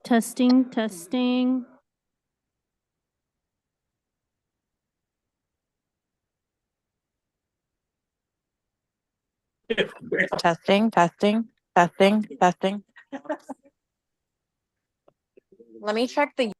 Testing, testing. Testing, testing, testing, testing. Let me check the.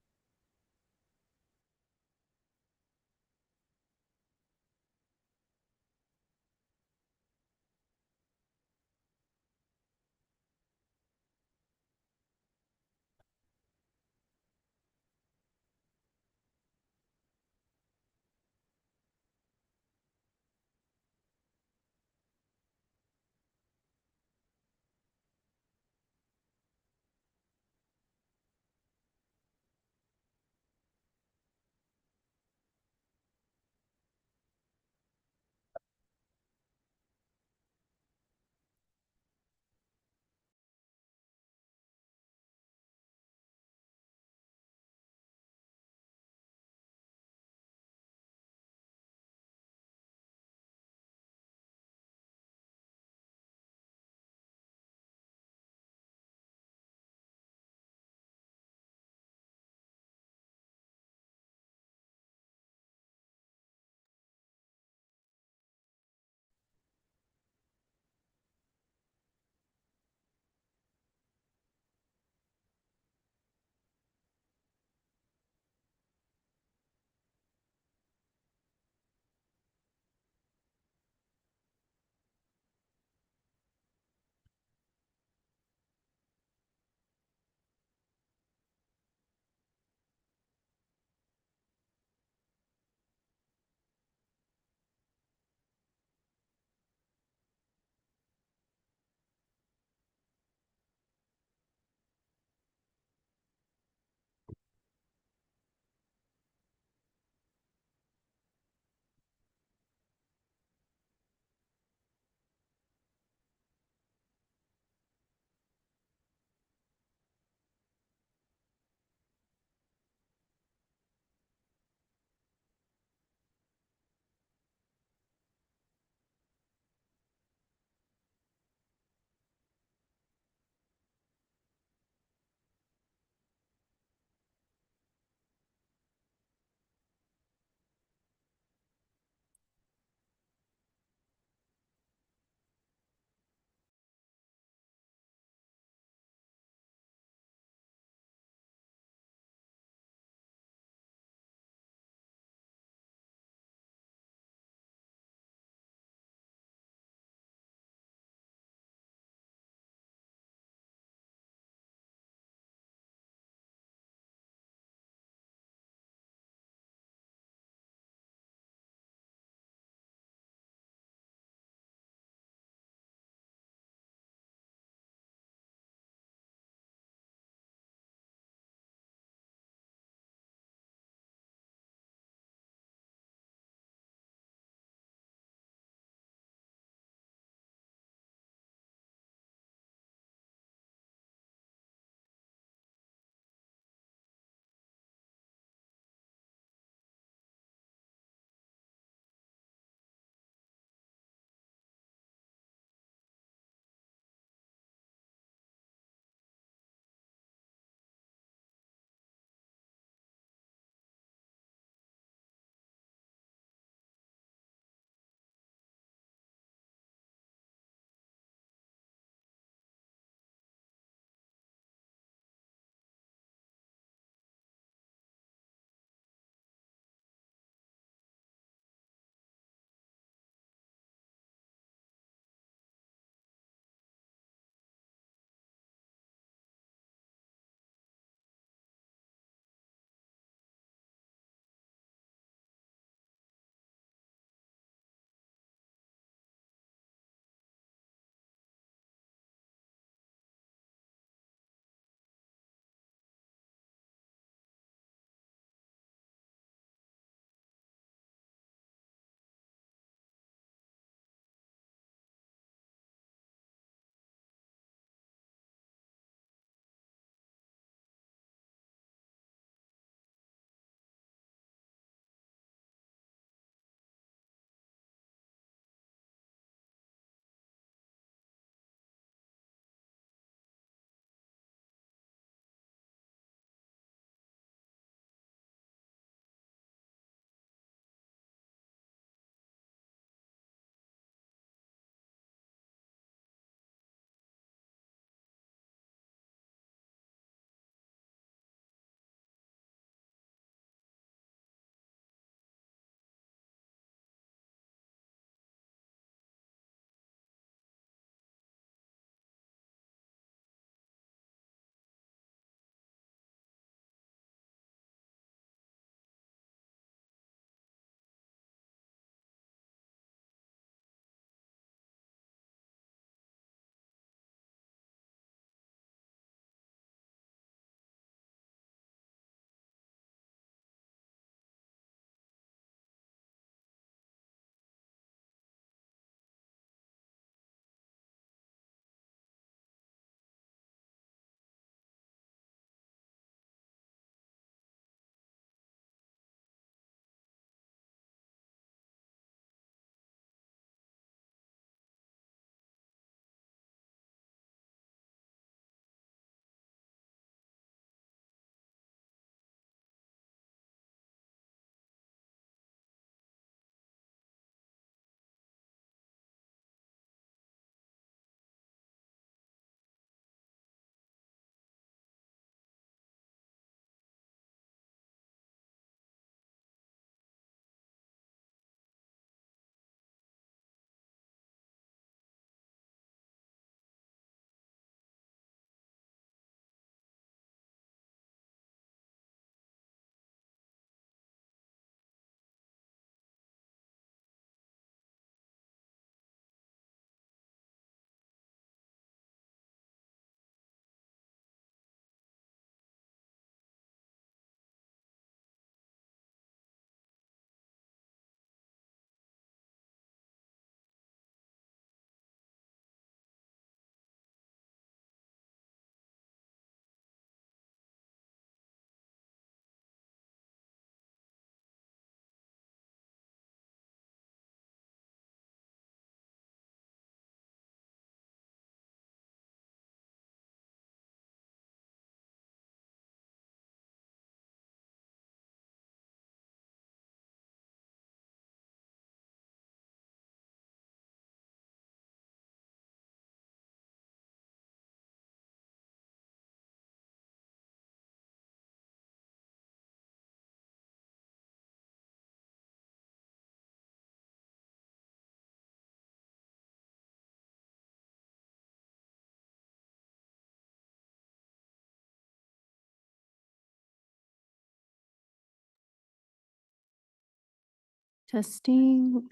Testing.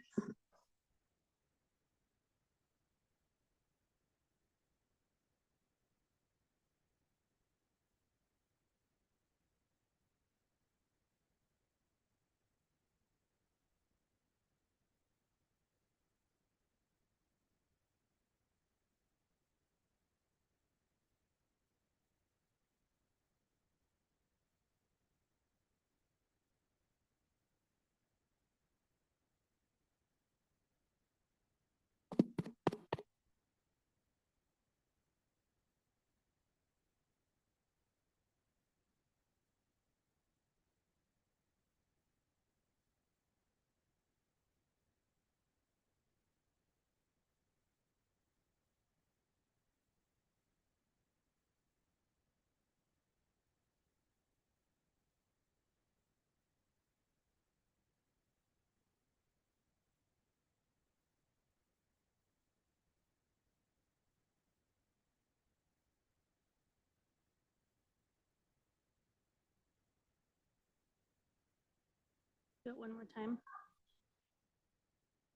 Do it one more time.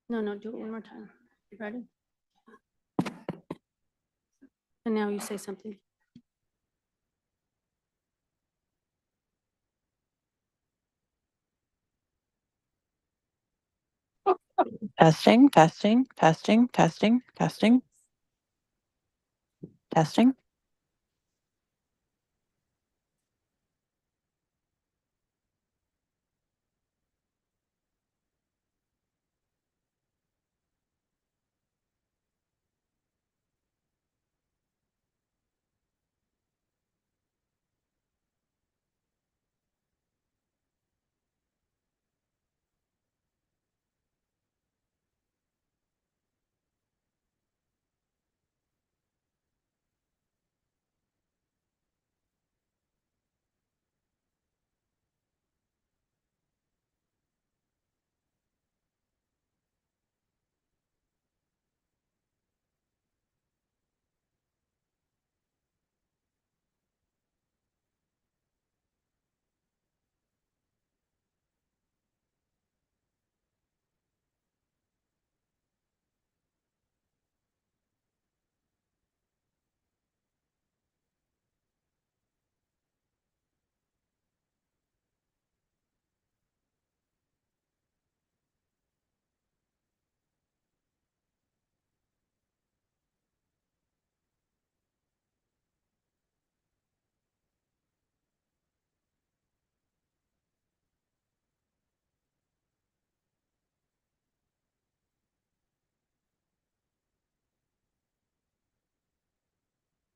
No, do it one more time. You ready? And now you say something. Testing, testing, testing, testing, testing. Testing.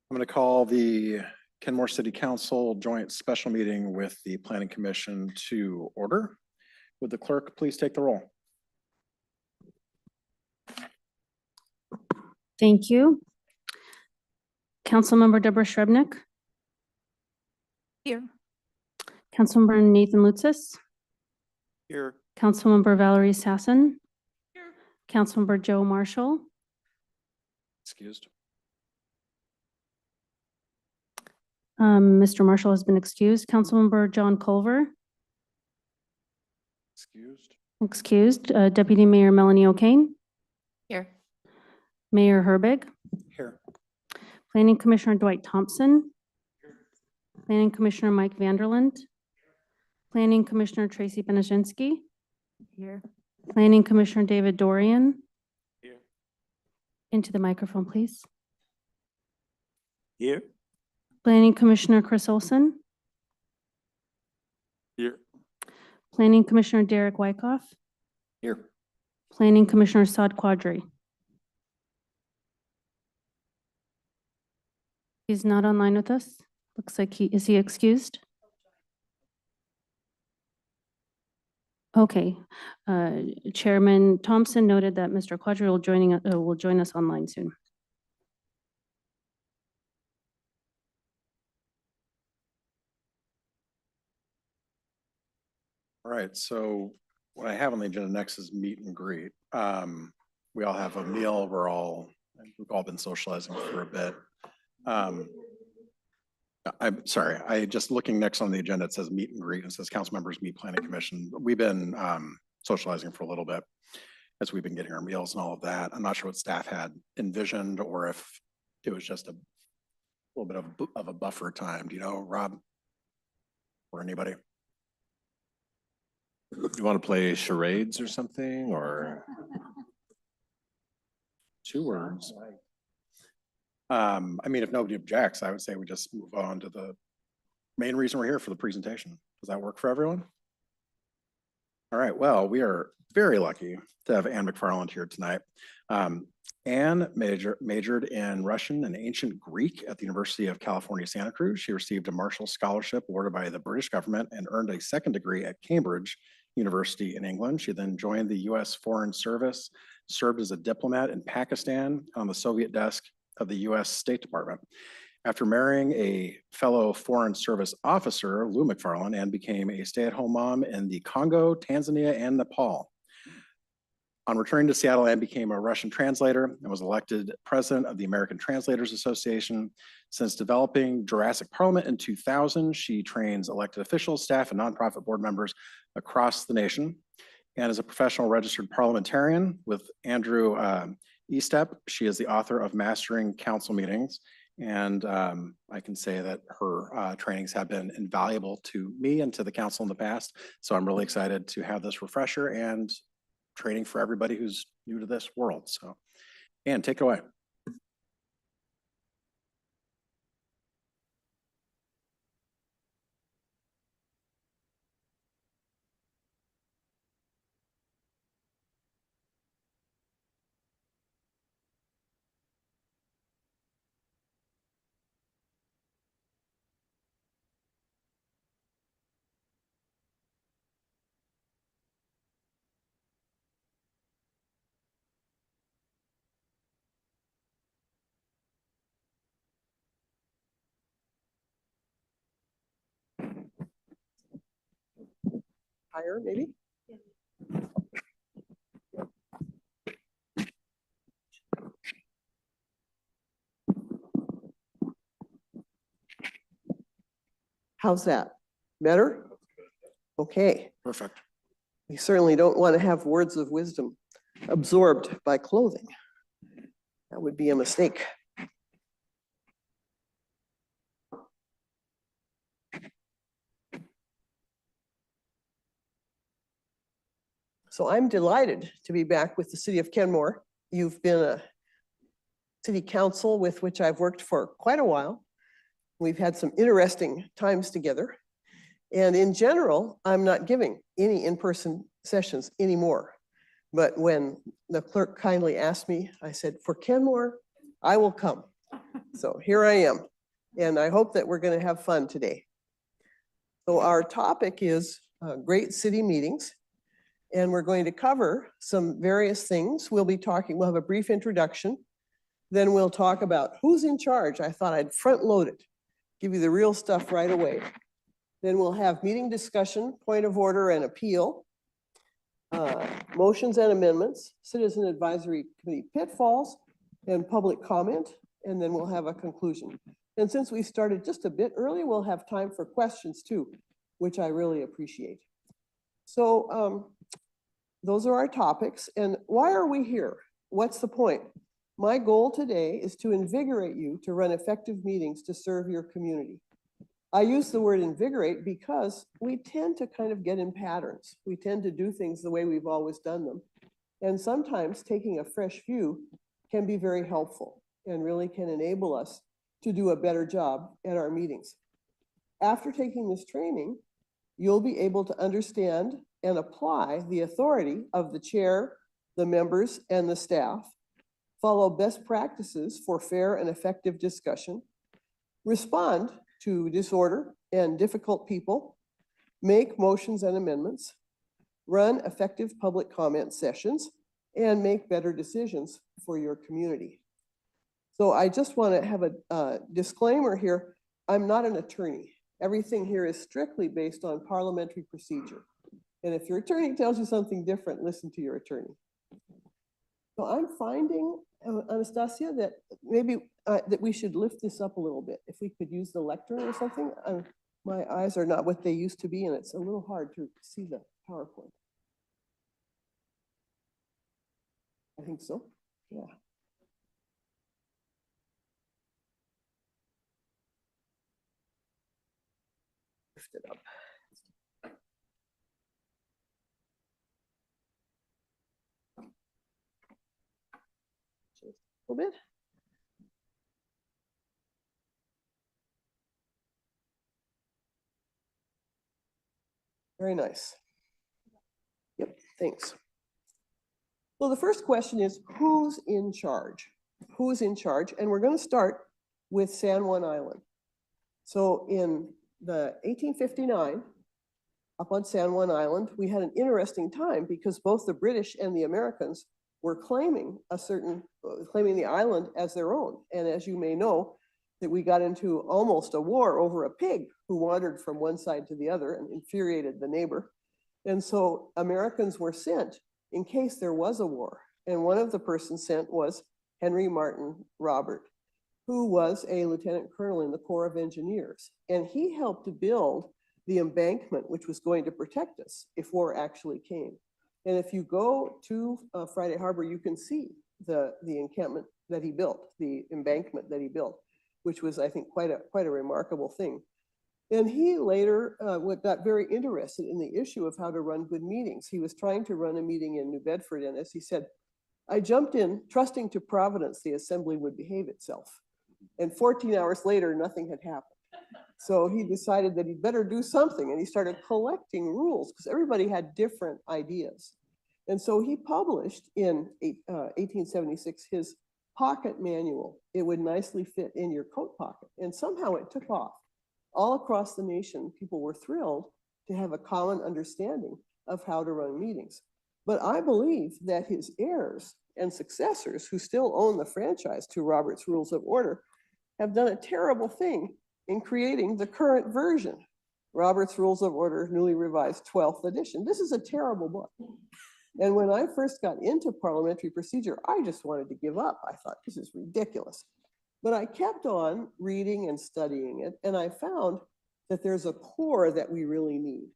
I'm going to call the Kenmore City Council joint special meeting with the Planning Commission to order. Would the clerk please take the roll? Thank you. Councilmember Deborah Srebnick, Here. Councilmember Nathan Lutzis, Here. Councilmember Valerie Sasson, Councilmember Joe Marshall, Excused. Mr. Marshall has been excused. Councilmember John Culver, excused. Deputy Mayor Melanie O'Kane, Here. Mayor Herbig, Here. Planning Commissioner Dwight Thompson, Planning Commissioner Mike Vanderland, Planning Commissioner Tracy Benazinski, Here. Planning Commissioner David Dorian. Here. Into the microphone, please. Here. Planning Commissioner Chris Olson, Here. Planning Commissioner Derek Wyckoff, Here. Planning Commissioner Saad Quadri. He's not online with us. Looks like is he excused? Okay. Chairman Thompson noted that Mr. Quadri will join us online soon. All right, so what I have on the agenda next is meet and greet. We all have a meal. We've all been socializing for a bit. I'm sorry, I just looking next on the agenda, it says meet and greet. It says council members meet planning commission. We've been socializing for a little bit as we've been getting our meals and all of that. I'm not sure what staff had envisioned or if it was just a little bit of a buffer time. Do you know, Rob? Or anybody? You want to play charades or something, or? 2 words. I mean, if nobody objects, I would say we just move on to the main reason we're here for the presentation. Does that work for everyone? All right, well, we are very lucky to have Anne McFarland here tonight. Anne majored in Russian and ancient Greek at the University of California, Santa Cruz. She received a Marshall Scholarship awarded by the British government and earned a second degree at Cambridge University in England. She then joined the US Foreign Service, served as a diplomat in Pakistan on the Soviet desk of the US State Department. After marrying a fellow Foreign Service officer, Lou McFarland, Anne became a stay-at-home mom in the Congo, Tanzania, and Nepal. On returning to Seattle, Anne became a Russian translator and was elected president of the American Translators Association. Since developing Jurassic Parliament in 2000, she trains elected officials, staff, and nonprofit board members across the nation. And as a professional registered parliamentarian with Andrew Estep, she is the author of Mastering Council Meetings. And I can say that her trainings have been invaluable to me and to the council in the past. So I'm really excited to have this refresher and training for everybody who's new to this world. So, Anne, take it away. Higher, maybe? How's that? Better? Okay. Perfect. We certainly don't want to have words of wisdom absorbed by clothing. That would be a mistake. So I'm delighted to be back with the city of Kenmore. You've been a city council with which I've worked for quite a while. We've had some interesting times together. And in general, I'm not giving any in-person sessions anymore. But when the clerk kindly asked me, I said, for Kenmore, I will come. So here I am. And I hope that we're going to have fun today. So our topic is great city meetings. And we're going to cover some various things. We'll have a brief introduction. Then we'll talk about who's in charge. I thought I'd front load it, give you the real stuff right away. Then we'll have meeting discussion, point of order and appeal, motions and amendments, citizen advisory committee pitfalls, and public comment. And then we'll have a conclusion. And since we started just a bit early, we'll have time for questions too, which I really appreciate. So those are our topics. And why are we here? What's the point? My goal today is to invigorate you to run effective meetings to serve your community. I use the word invigorate because we tend to kind of get in patterns. We tend to do things the way we've always done them. And sometimes taking a fresh view can be very helpful and really can enable us to do a better job at our meetings. After taking this training, you'll be able to understand and apply the authority of the chair, the members, and the staff, follow best practices for fair and effective discussion, respond to disorder and difficult people, make motions and amendments, run effective public comment sessions, and make better decisions for your community. So I just want to have a disclaimer here. I'm not an attorney. Everything here is strictly based on parliamentary procedure. And if your attorney tells you something different, listen to your attorney. So I'm finding, Anastasia, that maybe that we should lift this up a little bit. If we could use the lectern or something. My eyes are not what they used to be, and it's a little hard to see the PowerPoint. think so, yeah. Lift it up. Just a little bit. Very nice. Yep, thanks. Well, the first question is, who's in charge? Who's in charge? And we're going to start with San Juan Island. So in the 1859, up on San Juan Island, we had an interesting time because both the British and the Americans were claiming claiming the island as their own. And as you may know, that we got into almost a war over a pig who wandered from one side to the other and infuriated the neighbor. And so Americans were sent in case there was a war. And one of the persons sent was Henry Martin Robert, who was a lieutenant colonel in the Corps of Engineers. And he helped to build the embankment, which was going to protect us if war actually came. And if you go to Friday Harbor, you can see the encampment that he built, the embankment that he built, which was, I think, quite a remarkable thing. And he later got very interested in the issue of how to run good meetings. He was trying to run a meeting in New Bedford, and as he said, I jumped in, trusting to Providence the assembly would behave itself. And 14 hours later, nothing had happened. So he decided that he'd better do something, and he started collecting rules because everybody had different ideas. And so he published in 1876 his pocket manual. It would nicely fit in your coat pocket, and somehow it took off. All across the nation, people were thrilled to have a common understanding of how to run meetings. But I believe that his heirs and successors, who still own the franchise to Robert's Rules of Order, have done a terrible thing in creating the current version, Robert's Rules of Order, newly revised 12th edition. This is a terrible book. And when I first got into parliamentary procedure, I just wanted to give up. I thought, this is ridiculous. But I kept on reading and studying it, and I found that there's a core that we really need.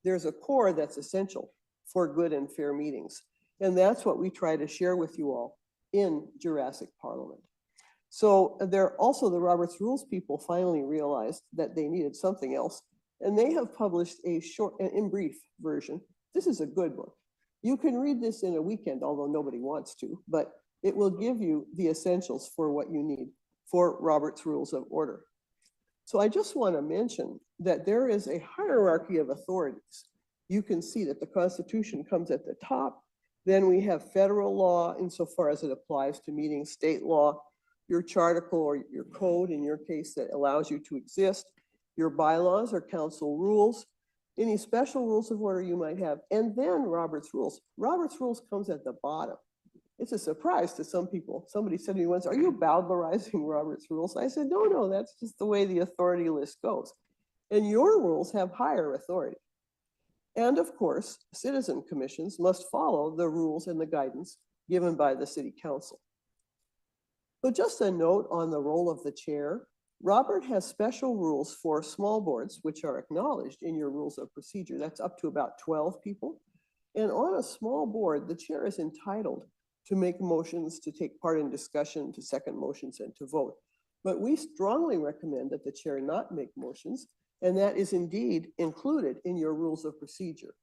There's a core that's essential for good and fair meetings. And that's what we try to share with you all in Jurassic Parliament. So there also, the Robert's Rules people finally realized that they needed something else, and they have published a short and in brief version. This is a good book. You can read this in a weekend, although nobody wants to, but it will give you the essentials for what you need for Robert's Rules of Order. So I just want to mention that there is a hierarchy of authorities. You can see that the Constitution comes at the top. Then we have federal law insofar as it applies to meetings, state law, your charticle or your code, in your case, that allows you to exist, your bylaws or council rules, any special rules of order you might have, and then Robert's Rules. Robert's Rules comes at the bottom. It's a surprise to some people. Somebody said to me once, are you bowdlerizing Robert's Rules? I said, no, that's just the way the authority list goes. And your rules have higher authority. And of course, citizen commissions must follow the rules and the guidance given by the city council. So just a note on the role of the chair. Robert has special rules for small boards, which are acknowledged in your rules of procedure. That's up to about 12 people. And on a small board, the chair is entitled to make motions, to take part in discussion, to second motions, and to vote. But we strongly recommend that the chair not make motions, and that is indeed included in your rules of procedure,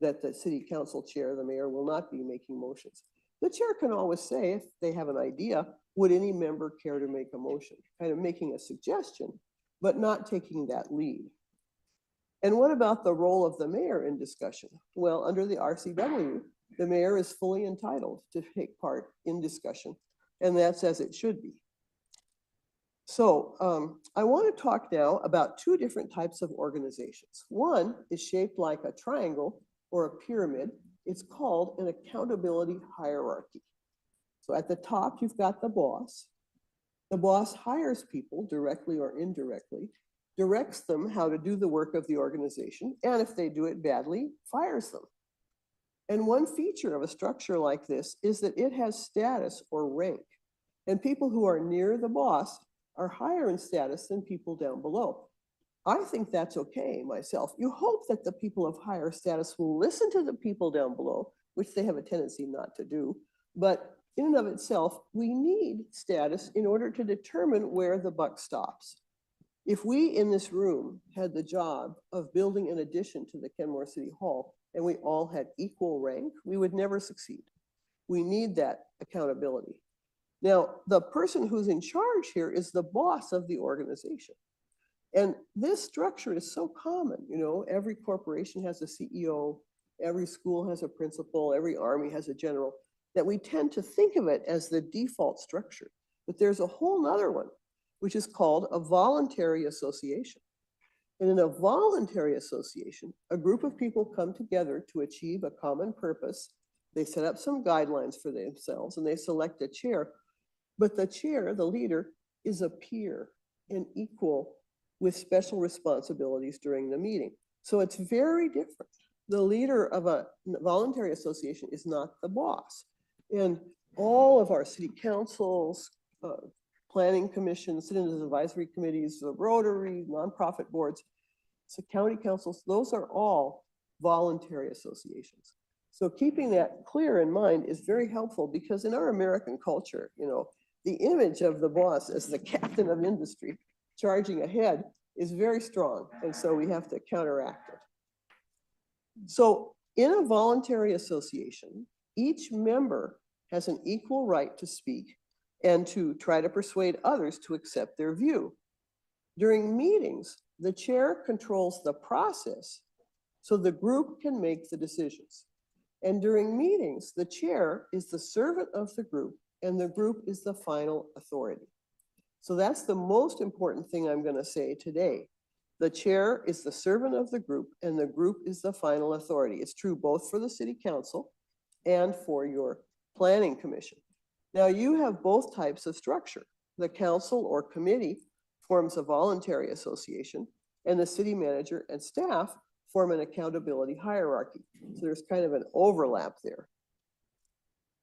that the city council chair, the mayor, will not be making motions. The chair can always say, if they have an idea, would any member care to make a motion? Kind of making a suggestion, but not taking that lead. And what about the role of the mayor in discussion? Well, under the RCW, the mayor is fully entitled to take part in discussion, and that's as it should be. So I want to talk now about two different types of organizations. One is shaped like a triangle or a pyramid. It's called an accountability hierarchy. So at the top, you've got the boss. The boss hires people directly or indirectly, directs them how to do the work of the organization, and if they do it badly, fires them. And one feature of a structure like this is that it has status or rank. And people who are near the boss are higher in status than people down below. I think that's okay myself. You hope that the people of higher status will listen to the people down below, which they have a tendency not to do, but in and of itself, we need status in order to determine where the buck stops. If we in this room had the job of building an addition to the Kenmore City Hall and we all had equal rank, we would never succeed. We need that accountability. Now, the person who's in charge here is the boss of the organization. And this structure is so common, you know, every corporation has a CEO, every school has a principal, every army has a general, that we tend to think of it as the default structure. But there's a whole nother one, which is called a voluntary association. And in a voluntary association, a group of people come together to achieve a common purpose. They set up some guidelines for themselves and they select a chair. But the chair, the leader, is a peer and equal with special responsibilities during the meeting. So it's very different. The leader of a voluntary association is not the boss. And all of our city councils, planning commissions, citizens advisory committees, the Rotary, nonprofit boards, so county councils, those are all voluntary associations. So keeping that clear in mind is very helpful because in our American culture, you know, the image of the boss as the captain of industry charging ahead is very strong. And so we have to counteract it. So in a voluntary association, each member has an equal right to speak and to try to persuade others to accept their view. During meetings, the chair controls the process so the group can make the decisions. And during meetings, the chair is the servant of the group and the group is the final authority. So that's the most important thing I'm going to say today. The chair is the servant of the group and the group is the final authority. It's true both for the city council and for your planning commission. Now you have both types of structure. The council or committee forms a voluntary association and the city manager and staff form an accountability hierarchy. So there's kind of an overlap there.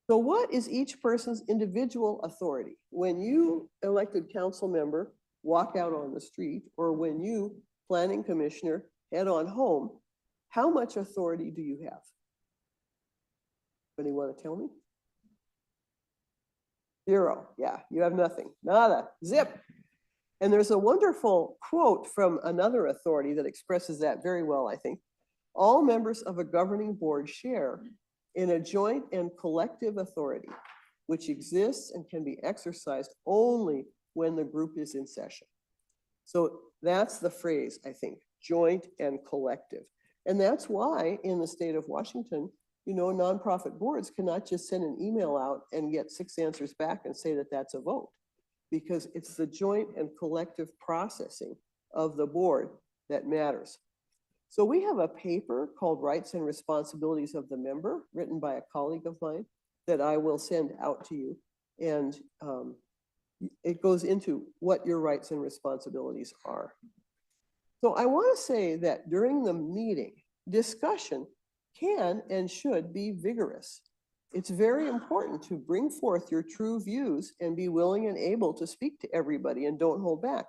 So what is each person's individual authority? When you, elected council member, walk out on the street, or when you, planning commissioner, head on home, how much authority do you have? Anybody want to tell me? 0. Yeah, you have nothing. Nada. Zip. And there's a wonderful quote from another authority that expresses that very well, I think. All members of a governing board share in a joint and collective authority, which exists and can be exercised only when the group is in session. So that's the phrase, I think, joint and collective. And that's why in the state of Washington, you know, nonprofit boards cannot just send an email out and get 6 answers back and say that that's a vote, because it's the joint and collective processing of the board that matters. So we have a paper called Rights and Responsibilities of the Member, written by a colleague of mine, that I will send out to you. And it goes into what your rights and responsibilities are. So I want to say that during the meeting, discussion can and should be vigorous. It's very important to bring forth your true views and be willing and able to speak to everybody and don't hold back.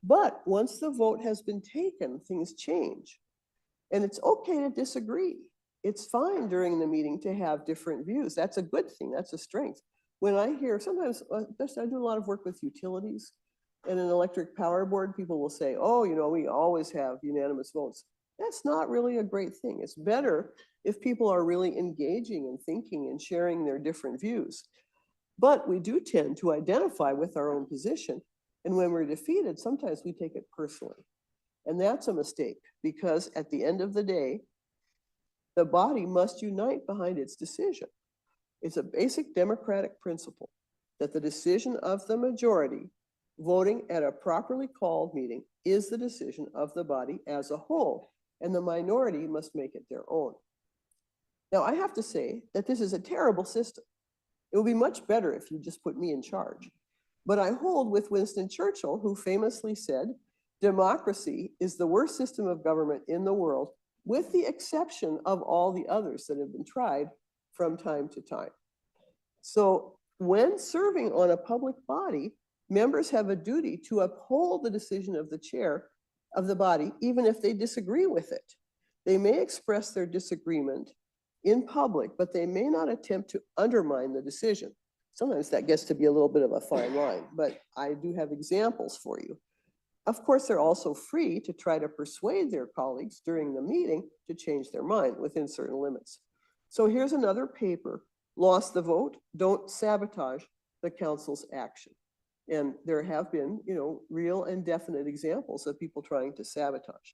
But once the vote has been taken, things change. And it's okay to disagree. It's fine during the meeting to have different views. That's a good thing. That's a strength. When I hear, sometimes I do a lot of work with utilities and an electric power board, people will say, oh, you know, we always have unanimous votes. That's not really a great thing. It's better if people are really engaging and thinking and sharing their different views. But we do tend to identify with our own position. And when we're defeated, sometimes we take it personally. And that's a mistake, because at the end of the day, the body must unite behind its decision. It's a basic democratic principle that the decision of the majority voting at a properly called meeting is the decision of the body as a whole, and the minority must make it their own. Now, I have to say that this is a terrible system. It would be much better if you just put me in charge. But I hold with Winston Churchill, who famously said, democracy is the worst system of government in the world, with the exception of all the others that have been tried from time to time. So when serving on a public body, members have a duty to uphold the decision of the chair of the body, even if they disagree with it. They may express their disagreement in public, but they may not attempt to undermine the decision. Sometimes that gets to be a little bit of a fine line, but I do have examples for you. Of course, they're also free to try to persuade their colleagues during the meeting to change their mind within certain limits. So here's another paper, Lost the Vote, Don't Sabotage the Council's Action. And there have been, real and definite examples of people trying to sabotage.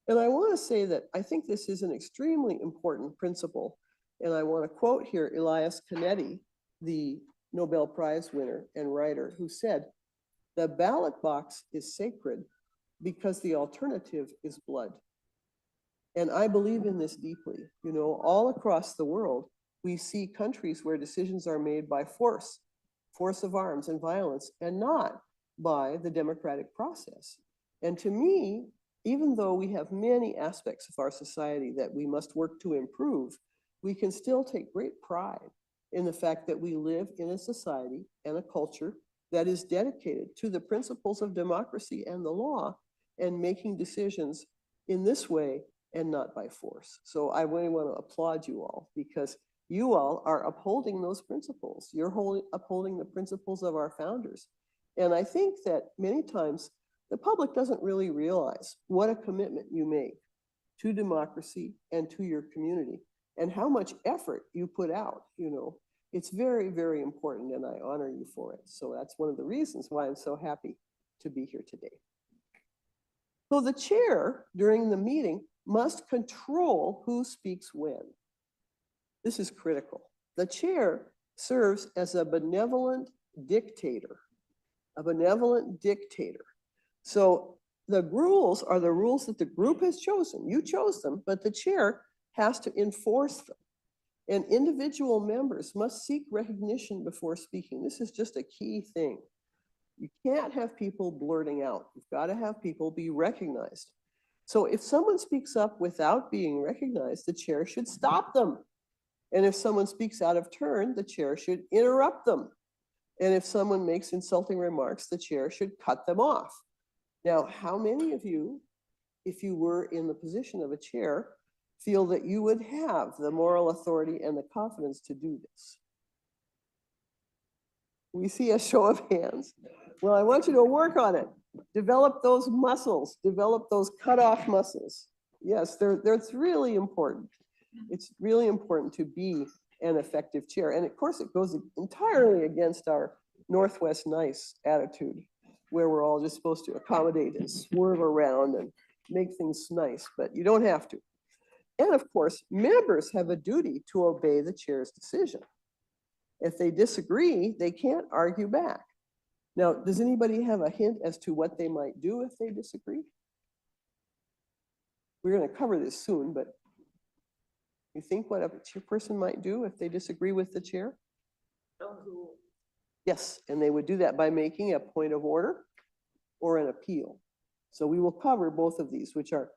And I want to say that I think this is an extremely important principle. And I want to quote here Elias Canetti, the Nobel Prize winner and writer, who said, "The ballot box is sacred because the alternative is blood." And I believe in this deeply. All across the world, we see countries where decisions are made by force of arms and violence, and not by the democratic process. And to me, even though we have many aspects of our society that we must work to improve, we can still take great pride in the fact that we live in a society and a culture that is dedicated to the principles of democracy and the law, and making decisions in this way and not by force. So I really want to applaud you all, because you all are upholding those principles. You're upholding the principles of our founders. And I think that many times the public doesn't really realize what a commitment you make to democracy and to your community, and how much effort you put out. It's very, very important, and I honor you for it. So that's one of the reasons why I'm so happy to be here today. So the chair during the meeting must control who speaks when. This is critical. The chair serves as a benevolent dictator, So the rules are the rules that the group has chosen. You chose them, but the chair has to enforce them. And individual members must seek recognition before speaking. This is just a key thing. You can't have people blurting out. You've got to have people be recognized. So if someone speaks up without being recognized, the chair should stop them. And if someone speaks out of turn, the chair should interrupt them. And if someone makes insulting remarks, the chair should cut them off. Now, how many of you, if you were in the position of a chair, feel that you would have the moral authority and the confidence to do this? We see a show of hands. Well, I want you to work on it. Develop those muscles, develop those cutoff muscles. Yes, that's really important. It's really important to be an effective chair. And of course, it goes entirely against our Northwest nice attitude, where we're all just supposed to accommodate and swerve around and make things nice, but you don't have to. And of course, members have a duty to obey the chair's decision. If they disagree, they can't argue back. Now, does anybody have a hint as to what they might do if they disagree? We're going to cover this soon, but you think what a chairperson might do if they disagree with the chair? Yes, and they would do that by making a point of order or an appeal. So we will cover both of these, which are,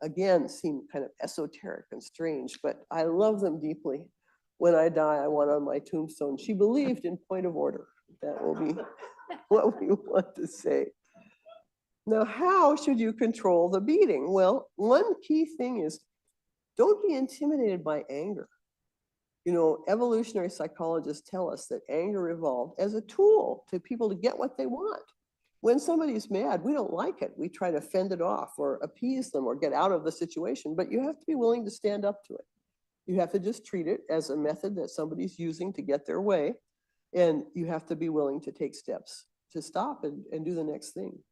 again, seem kind of esoteric and strange, but I love them deeply. When I die, I want on my tombstone, "She believed in point of order." That will be what we want to say. Now, how should you control the meeting? Well, one key thing is, don't be intimidated by anger. Evolutionary psychologists tell us that anger evolved as a tool to people to get what they want. When somebody's mad, we don't like it. We try to fend it off or appease them or get out of the situation, but you have to be willing to stand up to it. You have to just treat it as a method that somebody's using to get their way, and you have to be willing to take steps to stop and do the next thing.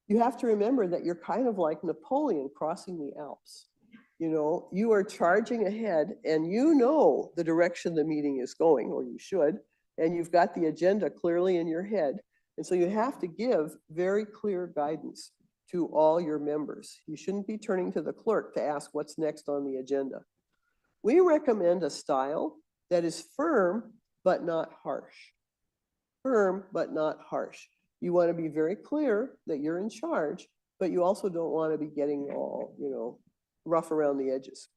You have to remember that you're kind of like Napoleon crossing the Alps. You are charging ahead, and you know the direction the meeting is going, or you should, and you've got the agenda clearly in your head. And so you have to give very clear guidance to all your members. You shouldn't be turning to the clerk to ask what's next on the agenda. We recommend a style that is firm but not harsh. Firm but not harsh. You want to be very clear that you're in charge, but you also don't want to be getting all, rough around the edges.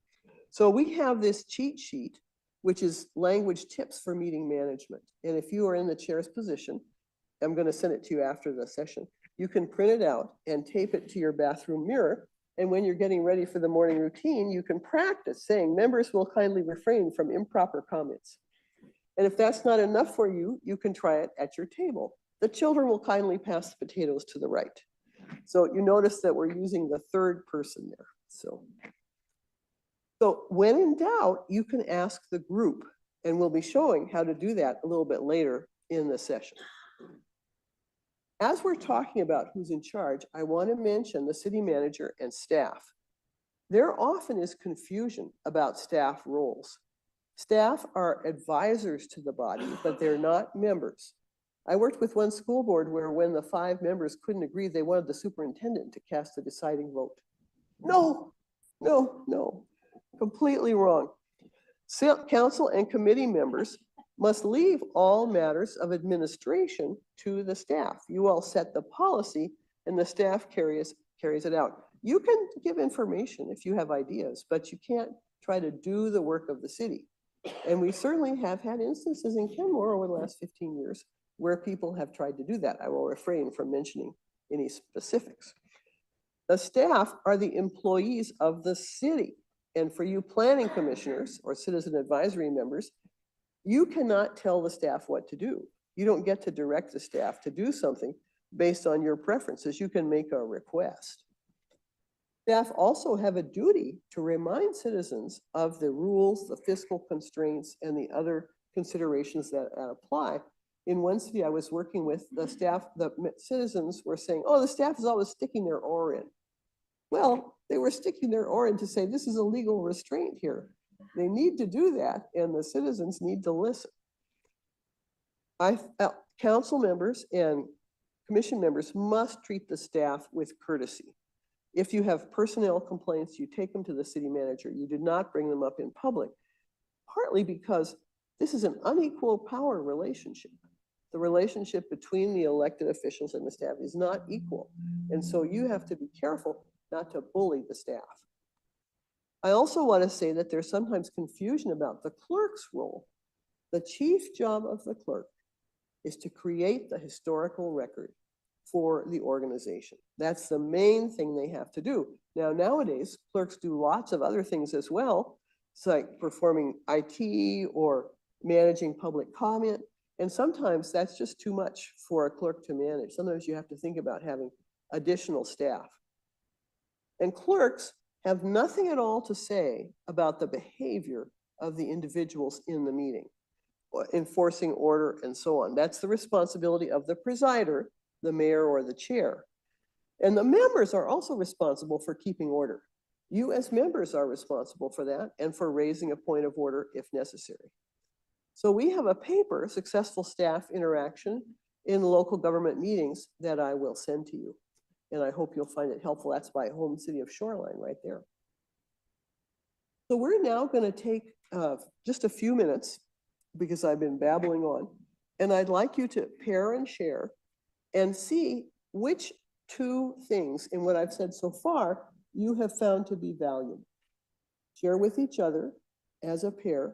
So we have this cheat sheet, which is language tips for meeting management. And if you are in the chair's position, I'm going to send it to you after the session. You can print it out and tape it to your bathroom mirror. And when you're getting ready for the morning routine, you can practice saying, "Members will kindly refrain from improper comments." And if that's not enough for you, you can try it at your table. The children will kindly pass the potatoes to the right. So you notice that we're using the third person there. So when in doubt, you can ask the group, and we'll be showing how to do that a little bit later in the session. As we're talking about who's in charge, I want to mention the city manager and staff. There often is confusion about staff roles. Staff are advisors to the body, but they're not members. I worked with one school board where when the 5 members couldn't agree, they wanted the superintendent to cast the deciding vote. No, no, no, completely wrong. Council and committee members must leave all matters of administration to the staff. You all set the policy and the staff carries it out. You can give information if you have ideas, but you can't try to do the work of the city. And we certainly have had instances in Kenmore over the last 15 years where people have tried to do that. I will refrain from mentioning any specifics. The staff are the employees of the city. And for you planning commissioners or citizen advisory members, you cannot tell the staff what to do. You don't get to direct the staff to do something based on your preferences. You can make a request. Staff also have a duty to remind citizens of the rules, the fiscal constraints, and the other considerations that apply. In one city I was working with, the staff, the citizens were saying, oh, the staff is always sticking their oar in. Well, they were sticking their oar in to say, this is a legal restraint here. They need to do that, and the citizens need to listen. Council members and commission members must treat the staff with courtesy. If you have personnel complaints, you take them to the city manager. You do not bring them up in public, partly because this is an unequal power relationship. The relationship between the elected officials and the staff is not equal. And so you have to be careful not to bully the staff. I also want to say that there's sometimes confusion about the clerk's role. The chief job of the clerk is to create the historical record for the organization. That's the main thing they have to do. Now, nowadays, clerks do lots of other things as well. It's like performing IT or managing public comment. And sometimes that's just too much for a clerk to manage. Sometimes you have to think about having additional staff. And clerks have nothing at all to say about the behavior of the individuals in the meeting, enforcing order and so on. That's the responsibility of the presider, the mayor or the chair. And the members are also responsible for keeping order. You as members are responsible for that and for raising a point of order if necessary. So we have a paper, Successful Staff Interaction in Local Government Meetings, that I will send to you. And I hope you'll find it helpful. That's by home city of Shoreline right there. So we're now going to take just a few minutes because I've been babbling on. And I'd like you to pair and share and see which 2 things in what I've said so far you have found to be valuable. Share with each other as a pair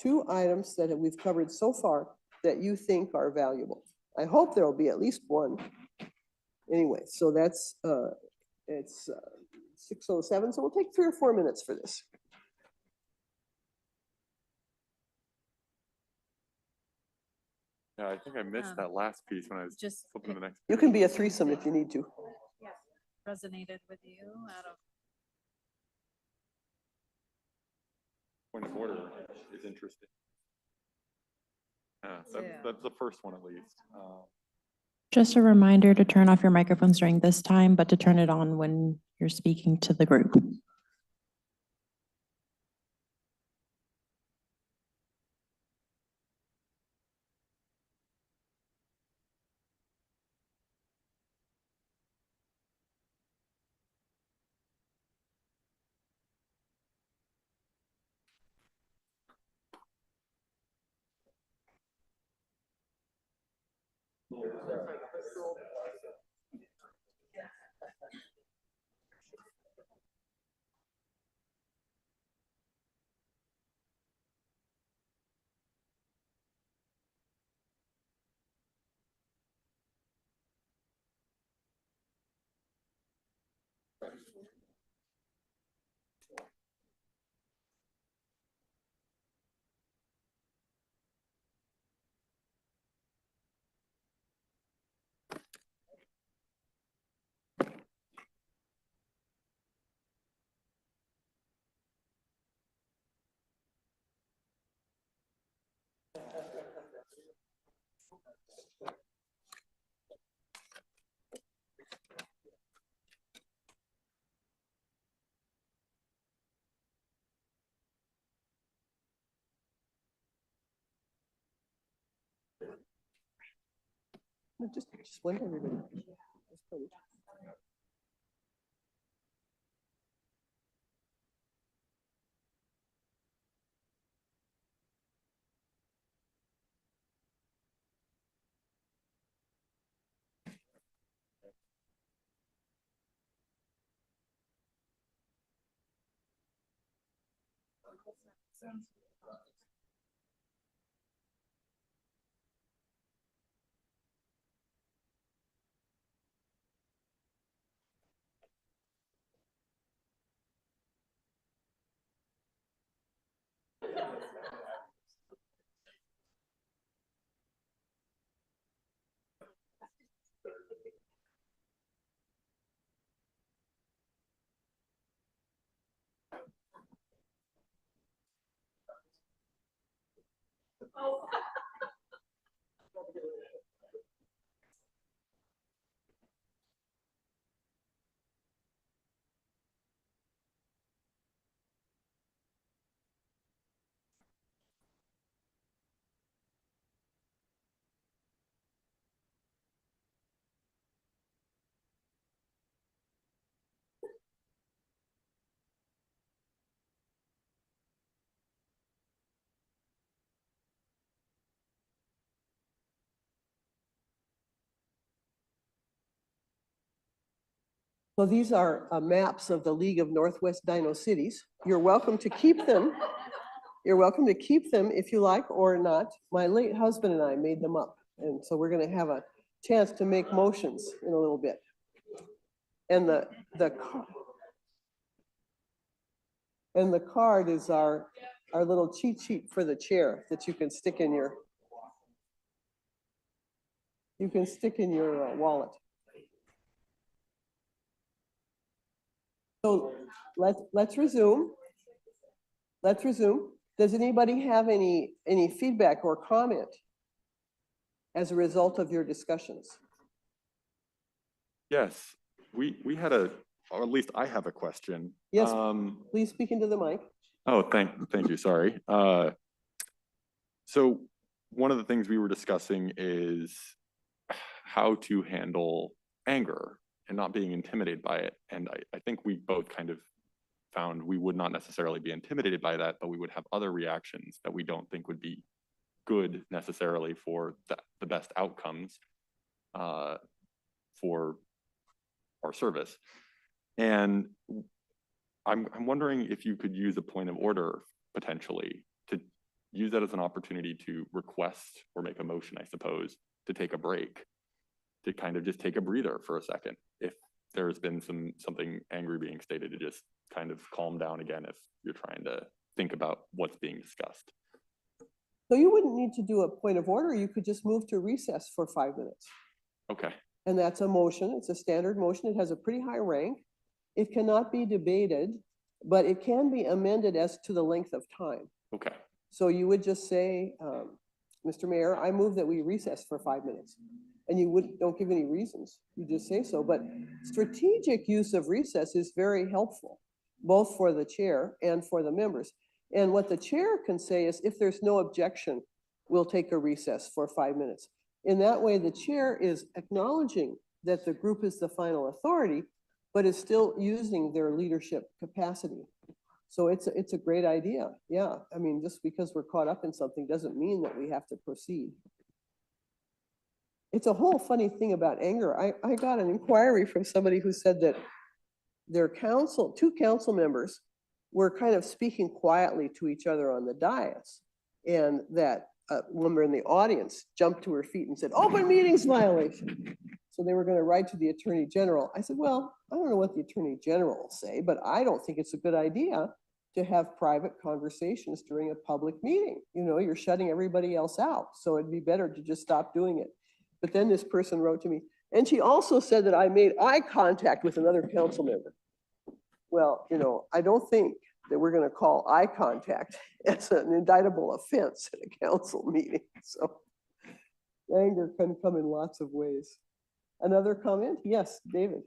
2 items that we've covered so far that you think are valuable. I hope there will be at least one. Anyway, so that's, it's 6:07, so we'll take 3 or 4 minutes for this. Yeah, I think I missed that last piece when I was Just flipping to the next. You can be a threesome if you need to. resonated with you out of. Point of order is interesting. Yeah, Yeah. that's the first one at least. Just a reminder to turn off your microphones during this time, but to turn it on when you're speaking to the group. No, just one, everybody. Just one. So these are maps of the League of Northwest Dino Cities. You're welcome to keep them. You're welcome to keep them if you like or not. My late husband and I made them up. And so we're going to have a chance to make motions in a little bit. And the card is our little cheat sheet for the chair that you can stick in your wallet. So let's resume. Let's resume. Does anybody have any feedback or comment as a result of your discussions? Yes, we had or at least I have a question. Yes, please speak into the mic. Oh, thank you, sorry. So one of the things we were discussing is how to handle anger and not being intimidated by it. And I think we both kind of found we would not necessarily be intimidated by that, but we would have other reactions that we don't think would be good necessarily for the best outcomes for our service. And I'm wondering if you could use a point of order potentially to use that as an opportunity to request or make a motion, I suppose, to take a break, to kind of just take a breather for a second. If there's been something angry being stated, to just kind of calm down again if you're trying to think about what's being discussed. So you wouldn't need to do a point of order. You could just move to recess for 5 minutes. Okay. And that's a motion. It's a standard motion. It has a pretty high rank. It cannot be debated, but it can be amended as to the length of time. Okay. So you would just say, Mr. Mayor, I move that we recess for 5 minutes. And you don't give any reasons. You just say so. But strategic use of recess is very helpful, both for the chair and for the members. And what the chair can say is, if there's no objection, we'll take a recess for 5 minutes. In that way, the chair is acknowledging that the group is the final authority, but is still using their leadership capacity. So it's a great idea. Yeah, I mean, just because we're caught up in something doesn't mean that we have to proceed. It's a whole funny thing about anger. I got an inquiry from somebody who said that their two council members were kind of speaking quietly to each other on the dais, and that a woman in the audience jumped to her feet and said, "Open meetings violation." So they were going to write to the Attorney General. I said, well, I don't know what the Attorney General will say, but I don't think it's a good idea to have private conversations during a public meeting. You know, you're shutting everybody else out. So it'd be better to just stop doing it. But then this person wrote to me, and she also said that I made eye contact with another council member. Well, you know, I don't think that we're going to call eye contact as an indictable offense at a council meeting. So anger can come in lots of ways. Another comment? Yes, David.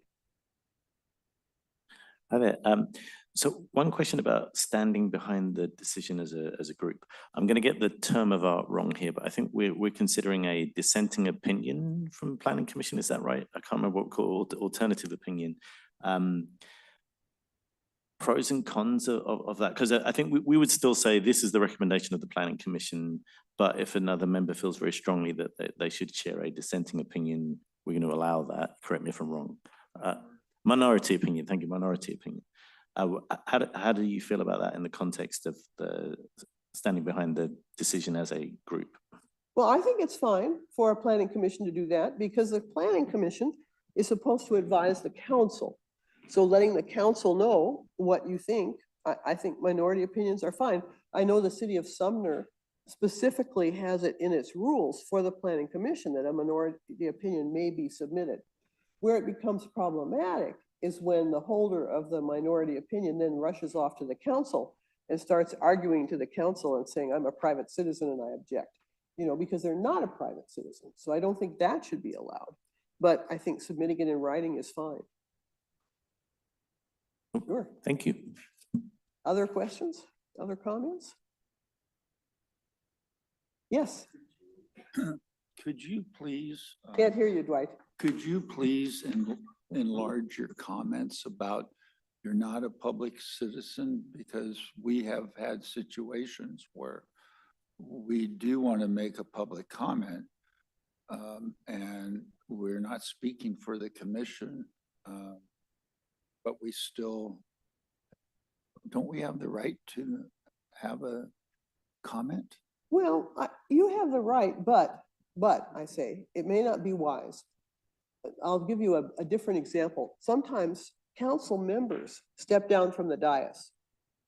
So one question about standing behind the decision as a group. I'm going to get the term of art wrong here, but I think we're considering a dissenting opinion from Planning Commission. Is that right? I can't remember what we call alternative opinion. Pros and cons of that, because I think we would still say this is the recommendation of the Planning Commission, but if another member feels very strongly that they should share a dissenting opinion, we're going to allow that. Correct me if I'm wrong. Minority opinion, thank you, minority opinion. How do you feel about that in the context of the standing behind the decision as a group? Well, I think it's fine for a planning commission to do that because the planning commission is supposed to advise the council. So letting the council know what you think, I think minority opinions are fine. I know the city of Sumner specifically has it in its rules for the planning commission that a minority opinion may be submitted. Where it becomes problematic is when the holder of the minority opinion then rushes off to the council and starts arguing to the council and saying, I'm a private citizen and I object, you know, because they're not a private citizen. So I don't think that should be allowed. But I think submitting it in writing is fine. Sure. Thank you. Other questions? Other comments? Yes. Could you please? Can't hear you, Dwight. Could you please enlarge your comments about you're not a public citizen? Because we have had situations where we do want to make a public comment and we're not speaking for the commission, but we still, don't we have the right to have a comment? Well, you have the right, but I say, it may not be wise. I'll give you a different example. Sometimes council members step down from the dais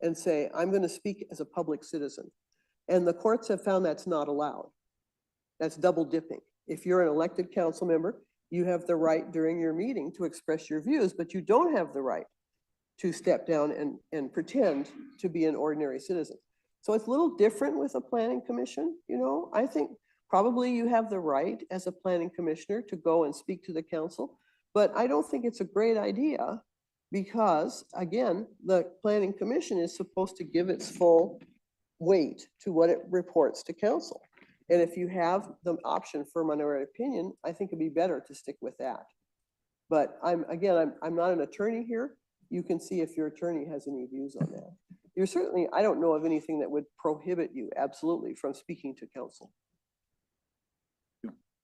and say, I'm going to speak as a public citizen. And the courts have found that's not allowed. That's double dipping. If you're an elected council member, you have the right during your meeting to express your views, but you don't have the right to step down and pretend to be an ordinary citizen. So it's a little different with a planning commission. You know, I think probably you have the right as a planning commissioner to go and speak to the council, but I don't think it's a great idea because, again, the planning commission is supposed to give its full weight to what it reports to council. And if you have the option for minority opinion, I think it'd be better to stick with that. But I'm not an attorney here. You can see if your attorney has any views on that. You're certainly, I don't know of anything that would prohibit you absolutely from speaking to council.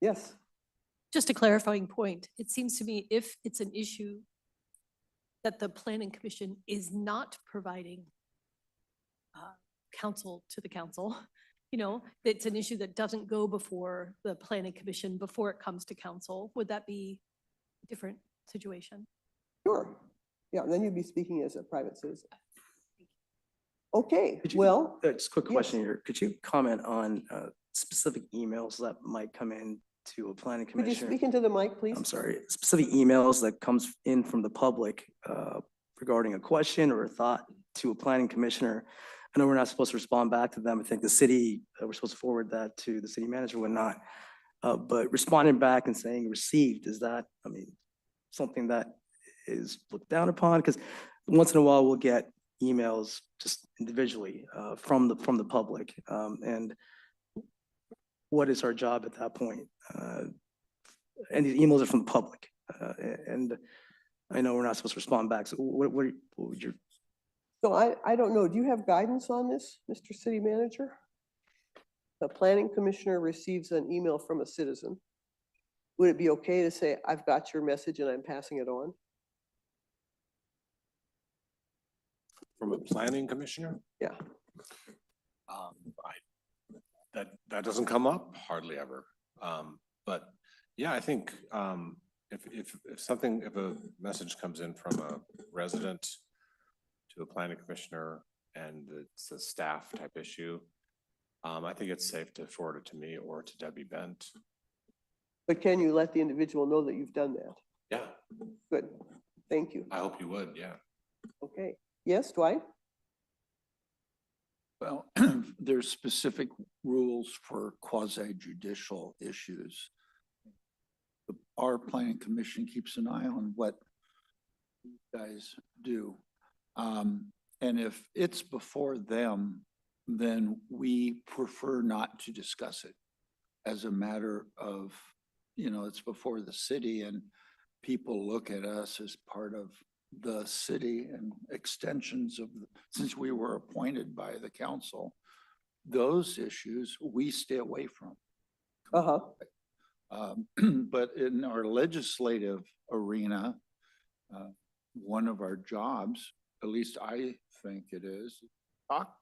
Yes. Just a clarifying point. It seems to me if it's an issue that the planning commission is not providing counsel to the council, you know, it's an issue that doesn't go before the planning commission before it comes to council. Would that be a different situation? Sure. Yeah, then you'd be speaking as a private citizen. Okay, Could you- well. Just a quick question here. Could you comment on specific emails that might come in to a planning Could you commissioner? speak into the mic, please? I'm sorry, specific emails that comes in from the public regarding a question or a thought to a planning commissioner. I know we're not supposed to respond back to them. I think the city, we're supposed to forward that to the city manager, whatnot. But responding back and saying received, is that, I mean, something that is looked down upon? Because once in a while we'll get emails just individually from the public. And what is our job at that point? And these emails are from the public. And I know we're not supposed to respond back. So what would your? So I don't know. Do you have guidance on this, Mr. City Manager? A planning commissioner receives an email from a citizen. Would it be okay to say, I've got your message and I'm passing it on? From a planning commissioner? Yeah. That doesn't come up hardly ever. But yeah, I think if a message comes in from a resident to a planning commissioner and it's a staff type issue, I think it's safe to forward it to me or to Debbie Bent. But can you let the individual know that you've done that? Yeah, Good. Thank you. I hope you would, yeah. Okay. Yes, Dwight? Well, there's specific rules for quasi-judicial issues. Our planning commission keeps an eye on what you guys do. And if it's before them, then we prefer not to discuss it as a matter of, it's before the city and people look at us as part of the city and extensions of, since we were appointed by the council, those issues we stay away from. Uh-huh. But in our legislative arena, one of our jobs, at least I think it is, talk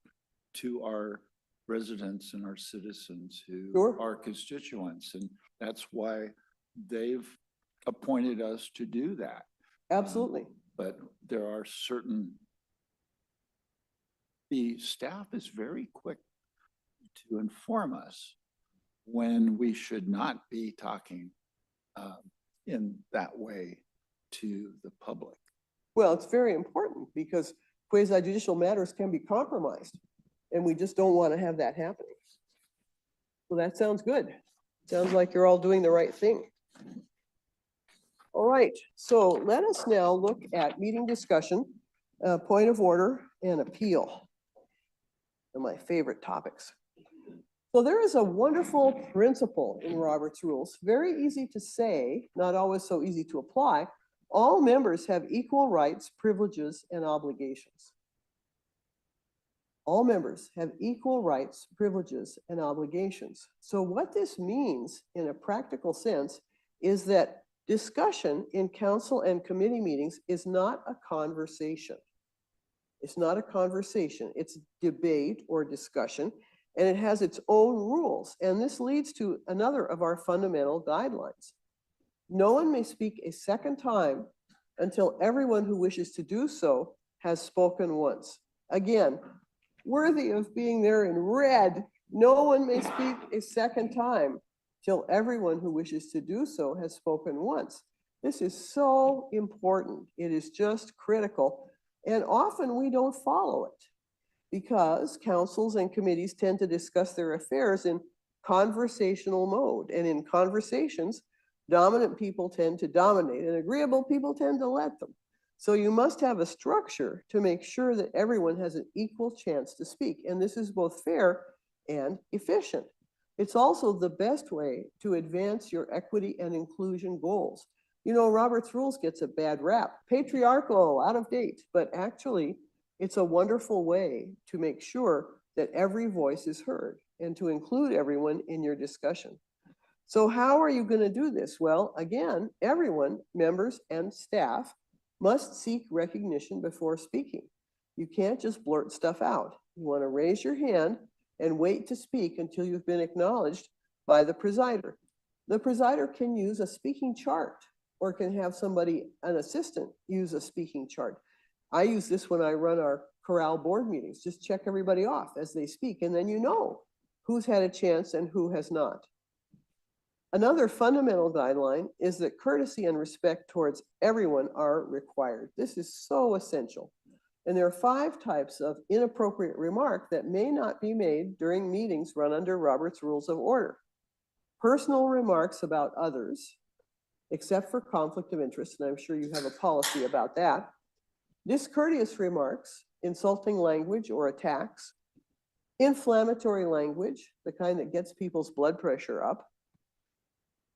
to our residents and our citizens who Sure. are constituents. And that's why they've appointed us to do that. Absolutely. But there are certain, the staff is very quick to inform us when we should not be talking in that way to the public. Well, it's very important because quasi judicial matters can be compromised, and we just don't want to have that happening. So that sounds good. Sounds like you're all doing the right thing. All right, so let us now look at meeting discussion, point of order, and appeal. They're my favorite topics. So there is a wonderful principle in Robert's rules, very easy to say, not always so easy to apply. All members have equal rights, privileges, and obligations. All members have equal rights, privileges, and obligations. So what this means in a practical sense is that discussion in council and committee meetings is not a conversation. It's not a conversation, it's debate or discussion, and it has its own rules. And this leads to another of our fundamental guidelines. No one may speak a second time until everyone who wishes to do so has spoken once. Again, worthy of being there in red, no one may speak a second time till everyone who wishes to do so has spoken once. This is so important. It is just critical. And often we don't follow it because councils and committees tend to discuss their affairs in conversational mode. And in conversations, dominant people tend to dominate and agreeable people tend to let them. So you must have a structure to make sure that everyone has an equal chance to speak. And this is both fair and efficient. It's also the best way to advance your equity and inclusion goals. You know, Robert's Rules gets a bad rap, patriarchal, out of date, but actually it's a wonderful way to make sure that every voice is heard and to include everyone in your discussion. So how are you going to do this? Well, again, everyone, members and staff, must seek recognition before speaking. You can't just blurt stuff out. You want to raise your hand and wait to speak until you've been acknowledged by the presider. The presider can use a speaking chart or can have somebody, an assistant, use a speaking chart. I use this when I run our Corral board meetings. Just check everybody off as they speak, and then you know who's had a chance and who has not. Another fundamental guideline is that courtesy and respect towards everyone are required. This is so essential. And there are 5 types of inappropriate remark that may not be made during meetings run under Robert's Rules of Order. Personal remarks about others, except for conflict of interest, and I'm sure you have a policy about that. Discourteous remarks, insulting language or attacks, inflammatory language, the kind that gets people's blood pressure up,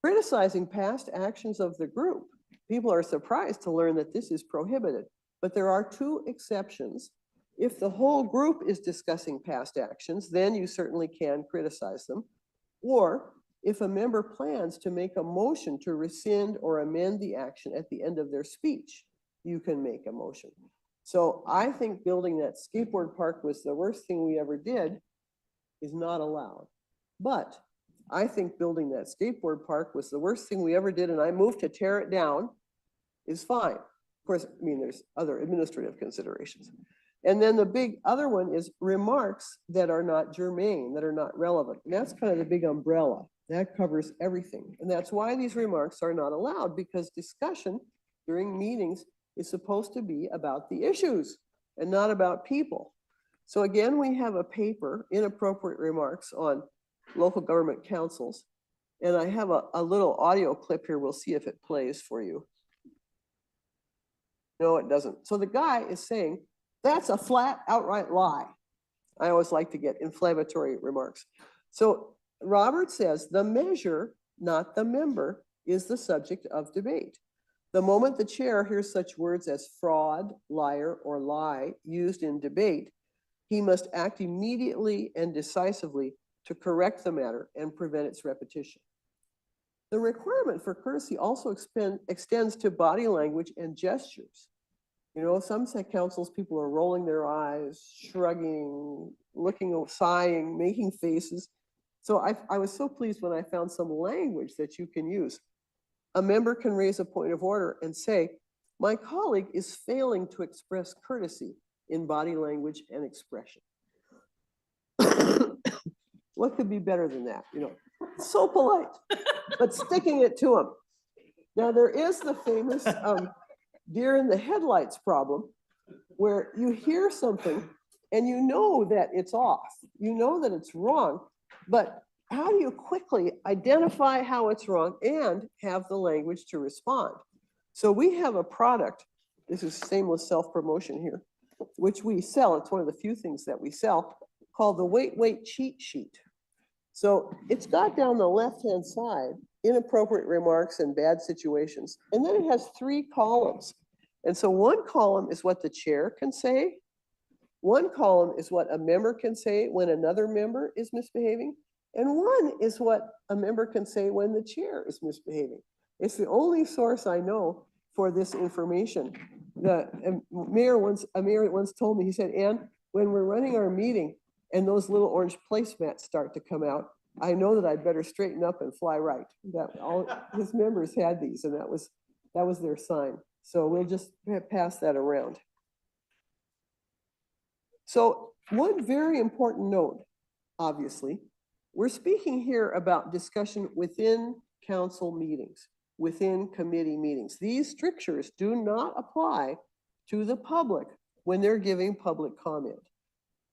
criticizing past actions of the group. People are surprised to learn that this is prohibited. But there are 2 exceptions. If the whole group is discussing past actions, then you certainly can criticize them. Or if a member plans to make a motion to rescind or amend the action at the end of their speech, you can make a motion. So I think building that skateboard park was the worst thing we ever did is not allowed. But I think building that skateboard park was the worst thing we ever did, and I moved to tear it down is fine. Of course, I mean, there's other administrative considerations. And then the big other one is remarks that are not germane, that are not relevant. And that's kind of the big umbrella. That covers everything. And that's why these remarks are not allowed, because discussion during meetings is supposed to be about the issues and not about people. So again, we have a paper, Inappropriate Remarks on Local Government Councils. And I have a little audio clip here. We'll see if it plays for you. No, it doesn't. So the guy is saying, That's a flat outright lie. I always like to get inflammatory remarks. So Robert says the measure, not the member, is the subject of debate. The moment the chair hears such words as fraud, liar, or lie used in debate, he must act immediately and decisively to correct the matter and prevent its repetition. The requirement for courtesy also extends to body language and gestures. You know, some councils, people are rolling their eyes, shrugging, looking, sighing, making faces. So I was so pleased when I found some language that you can use. A member can raise a point of order and say, my colleague is failing to express courtesy in body language and expression. What could be better than that? You know, so polite, but sticking it to them. Now there is the famous deer in the headlights problem, where you hear something and you know that it's off, you know that it's wrong, but how do you quickly identify how it's wrong and have the language to respond? So we have a product, this is shameless self-promotion here, which we sell, it's one of the few things that we sell, called the Wait cheat sheet. So it's got down the left-hand side, inappropriate remarks and bad situations. And then it has 3 columns. And so one column is what the chair can say. One column is what a member can say when another member is misbehaving. And one is what a member can say when the chair is misbehaving. It's the only source I know for this information. The mayor once told me, he said, Ann, when we're running our meeting and those little orange placemats start to come out, I know that I'd better straighten up and fly right. That all his members had these, and that was their sign. So we'll just pass that around. So one very important note, obviously, we're speaking here about discussion within council meetings, within committee meetings. These strictures do not apply to the public when they're giving public comment.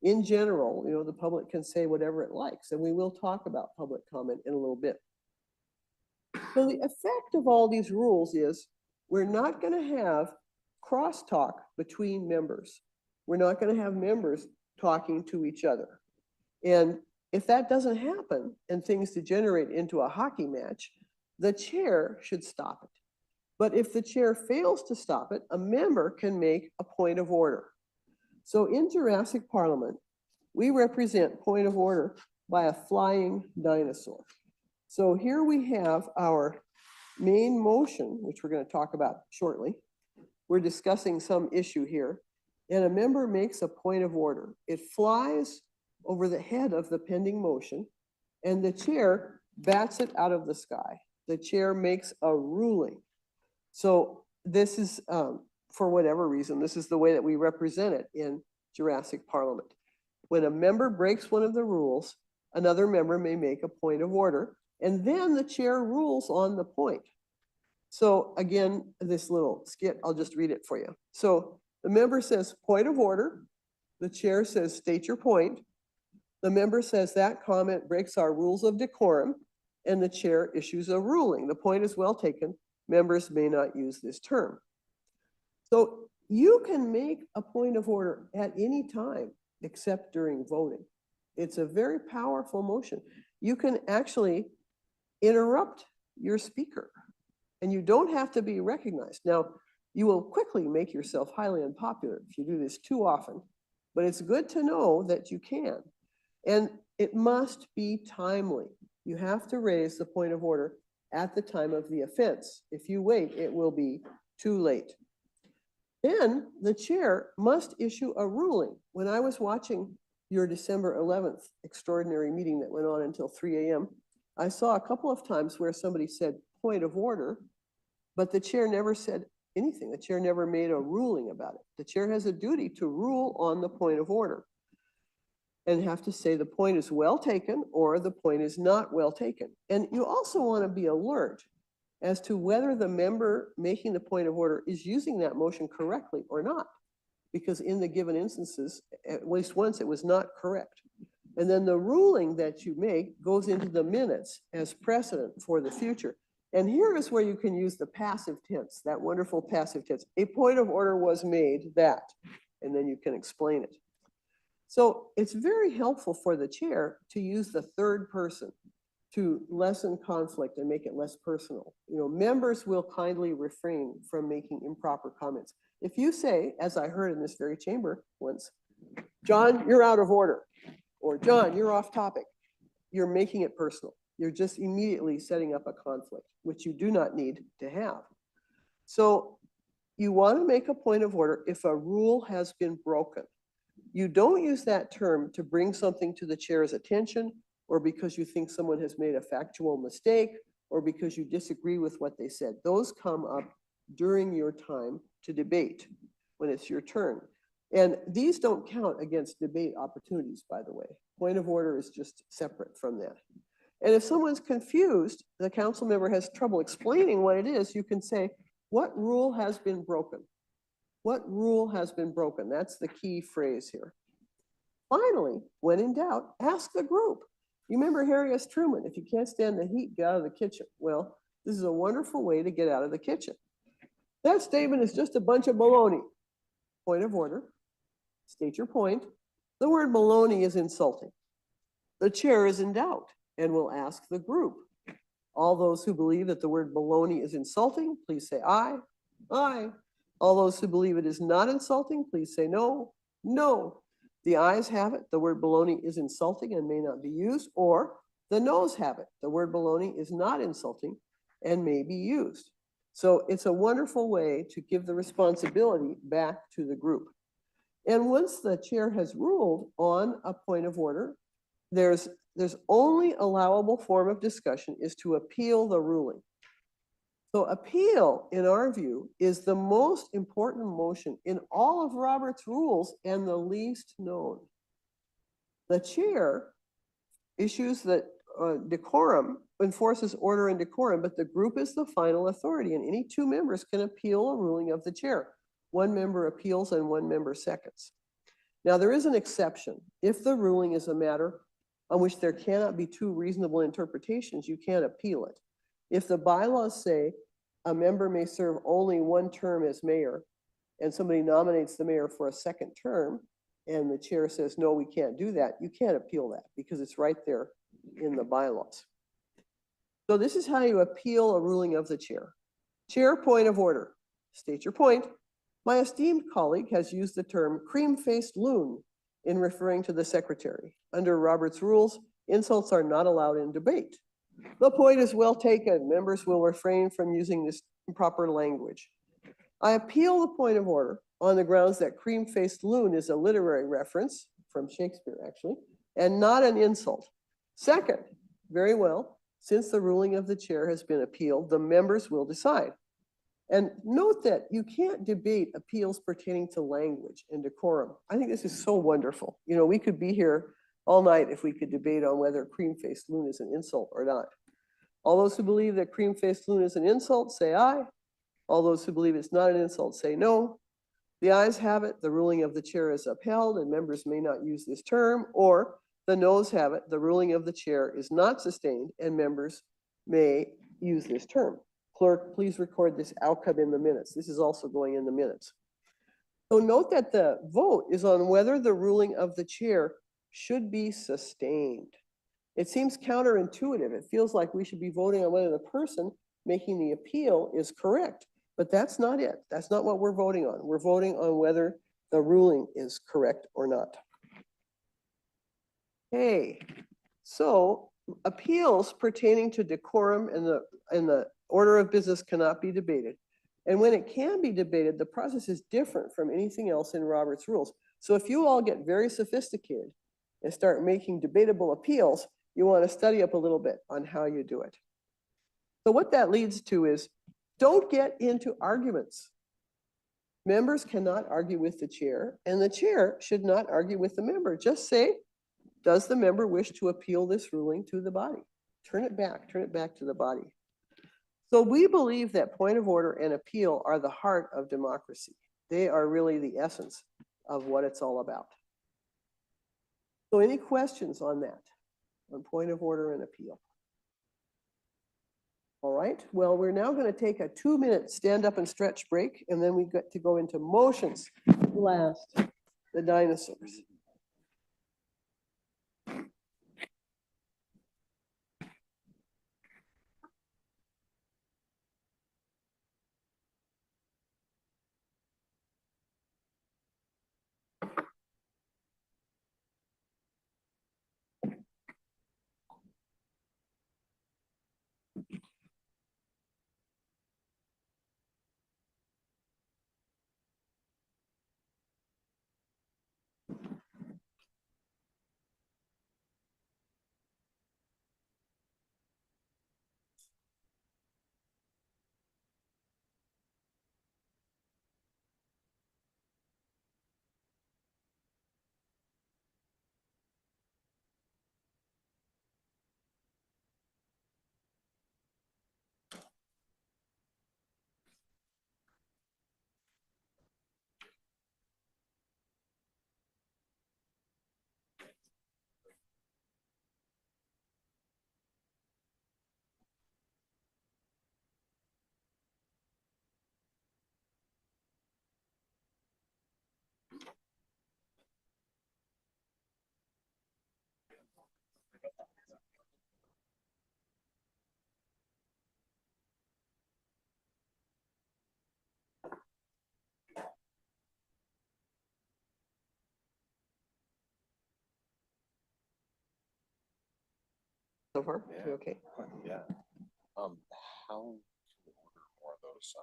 In general, you know, the public can say whatever it likes, and we will talk about public comment in a little bit. So the effect of all these rules is we're not going to have crosstalk between members. We're not going to have members talking to each other. And if that doesn't happen and things degenerate into a hockey match, the chair should stop it. But if the chair fails to stop it, a member can make a point of order. So in Jurassic Parliament, we represent point of order by a flying dinosaur. So here we have our main motion, which we're going to talk about shortly. We're discussing some issue here, and a member makes a point of order. It flies over the head of the pending motion, and the chair bats it out of the sky. The chair makes a ruling. So this is, for whatever reason, this is the way that we represent it in Jurassic Parliament. When a member breaks one of the rules, another member may make a point of order, and then the chair rules on the point. So again, this little skit, I'll just read it for you. So the member says, point of order. The chair says, state your point. The member says that comment breaks our rules of decorum, and the chair issues a ruling. The point is well taken. Members may not use this term. So you can make a point of order at any time except during voting. It's a very powerful motion. You can actually interrupt your speaker, and you don't have to be recognized. Now, you will quickly make yourself highly unpopular if you do this too often, but it's good to know that you can. And it must be timely. You have to raise the point of order at the time of the offense. If you wait, it will be too late. Then the chair must issue a ruling. When I was watching your December 11th extraordinary meeting that went on until 3 a.m., I saw a couple of times where somebody said point of order, but the chair never said anything. The chair never made a ruling about it. The chair has a duty to rule on the point of order and have to say the point is well taken or the point is not well taken. And you also want to be alert as to whether the member making the point of order is using that motion correctly or not. Because in the given instances, at least once it was not correct. And then the ruling that you make goes into the minutes as precedent for the future. And here is where you can use the passive tense, that wonderful passive tense. A point of order was made that. and then you can explain it. So it's very helpful for the chair to use the third person to lessen conflict and make it less personal. You know, members will kindly refrain from making improper comments. If you say, as I heard in this very chamber once, John, you're out of order, or John, you're off topic, you're making it personal. You're just immediately setting up a conflict, which you do not need to have. So you want to make a point of order if a rule has been broken. You don't use that term to bring something to the chair's attention, or because you think someone has made a factual mistake, or because you disagree with what they said. Those come up during your time to debate, when it's your turn. And these don't count against debate opportunities, by the way. Point of order is just separate from that. And if someone's confused, the council member has trouble explaining what it is, you can say, what rule has been broken? What rule has been broken? That's the key phrase here. Finally, when in doubt, ask the group. You remember Harry S. Truman, if you can't stand the heat, get out of the kitchen. Well, this is a wonderful way to get out of the kitchen. That statement is just a bunch of baloney. Point of order. State your point. The word baloney is insulting. The chair is in doubt and will ask the group. All those who believe that the word baloney is insulting, please say aye. Aye. All those who believe it is not insulting, please say no. No. The ayes have it. The word baloney is insulting and may not be used. Or the noes have it. The word baloney is not insulting and may be used. So it's a wonderful way to give the responsibility back to the group. And once the chair has ruled on a point of order, there's only allowable form of discussion is to appeal the ruling. So appeal, in our view, is the most important motion in all of Robert's rules and the least known. The chair issues the decorum, enforces order and decorum, but the group is the final authority, and any two members can appeal a ruling of the chair. One member appeals and one member seconds. Now, there is an exception. If the ruling is a matter on which there cannot be two reasonable interpretations, you can't appeal it. If the bylaws say a member may serve only one term as mayor, and somebody nominates the mayor for a second term, and the chair says, no, we can't do that, you can't appeal that because it's right there in the bylaws. So this is how you appeal a ruling of the chair. Chair, point of order. State your point. My esteemed colleague has used the term cream-faced loon in referring to the secretary. Under Robert's rules, insults are not allowed in debate. The point is well taken. Members will refrain from using this improper language. I appeal the point of order on the grounds that cream-faced loon is a literary reference from Shakespeare, actually, and not an insult. Second, very well, since the ruling of the chair has been appealed, the members will decide. And note that you can't debate appeals pertaining to language and decorum. I think this is so wonderful. You know, we could be here all night if we could debate on whether cream-faced loon is an insult or not. All those who believe that cream-faced loon is an insult, say aye. All those who believe it's not an insult, say no. The ayes have it. The ruling of the chair is upheld and members may not use this term, or the noes have it. The ruling of the chair is not sustained and members may use this term. Clerk, please record this outcome in the minutes. This is also going in the minutes. So note that the vote is on whether the ruling of the chair should be sustained. It seems counterintuitive. It feels like we should be voting on whether the person making the appeal is correct, but that's not it. That's not what we're voting on. We're voting on whether the ruling is correct or not. Okay, so appeals pertaining to decorum and the order of business cannot be debated. And when it can be debated, the process is different from anything else in Robert's rules. So if you all get very sophisticated and start making debatable appeals, you want to study up a little bit on how you do it. So what that leads to is, don't get into arguments. Members cannot argue with the chair, and the chair should not argue with the member. Just say, does the member wish to appeal this ruling to the body? Turn it back to the body. So we believe that point of order and appeal are the heart of democracy. They are really the essence of what it's all about. So any questions on that, on point of order and appeal? All right, well, we're now going to take a 2-minute stand up and stretch break, and then we get to go into motions. Last, the dinosaurs. So far, Yeah. okay. Yeah. How to order more of those,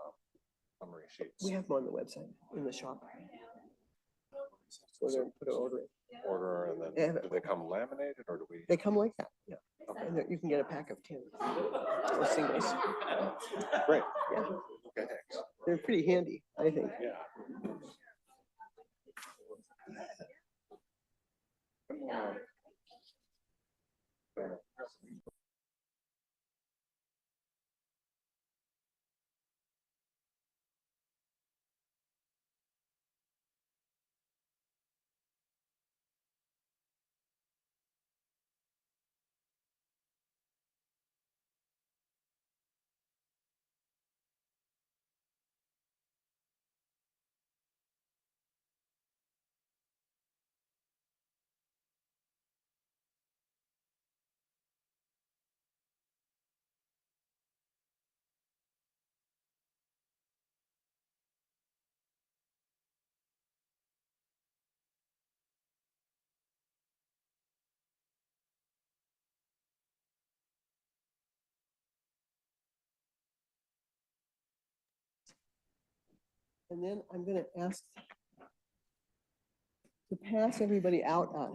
summary sheets? We have them on the website in the shop. So we're gonna put an order in. Order and then, Yeah. do they come laminated or do we? They come like that, yeah. And you can get a pack of 10 or singles. Great. Yeah, Okay, thanks. they're pretty handy, I think. Yeah. And then I'm gonna ask to pass everybody out a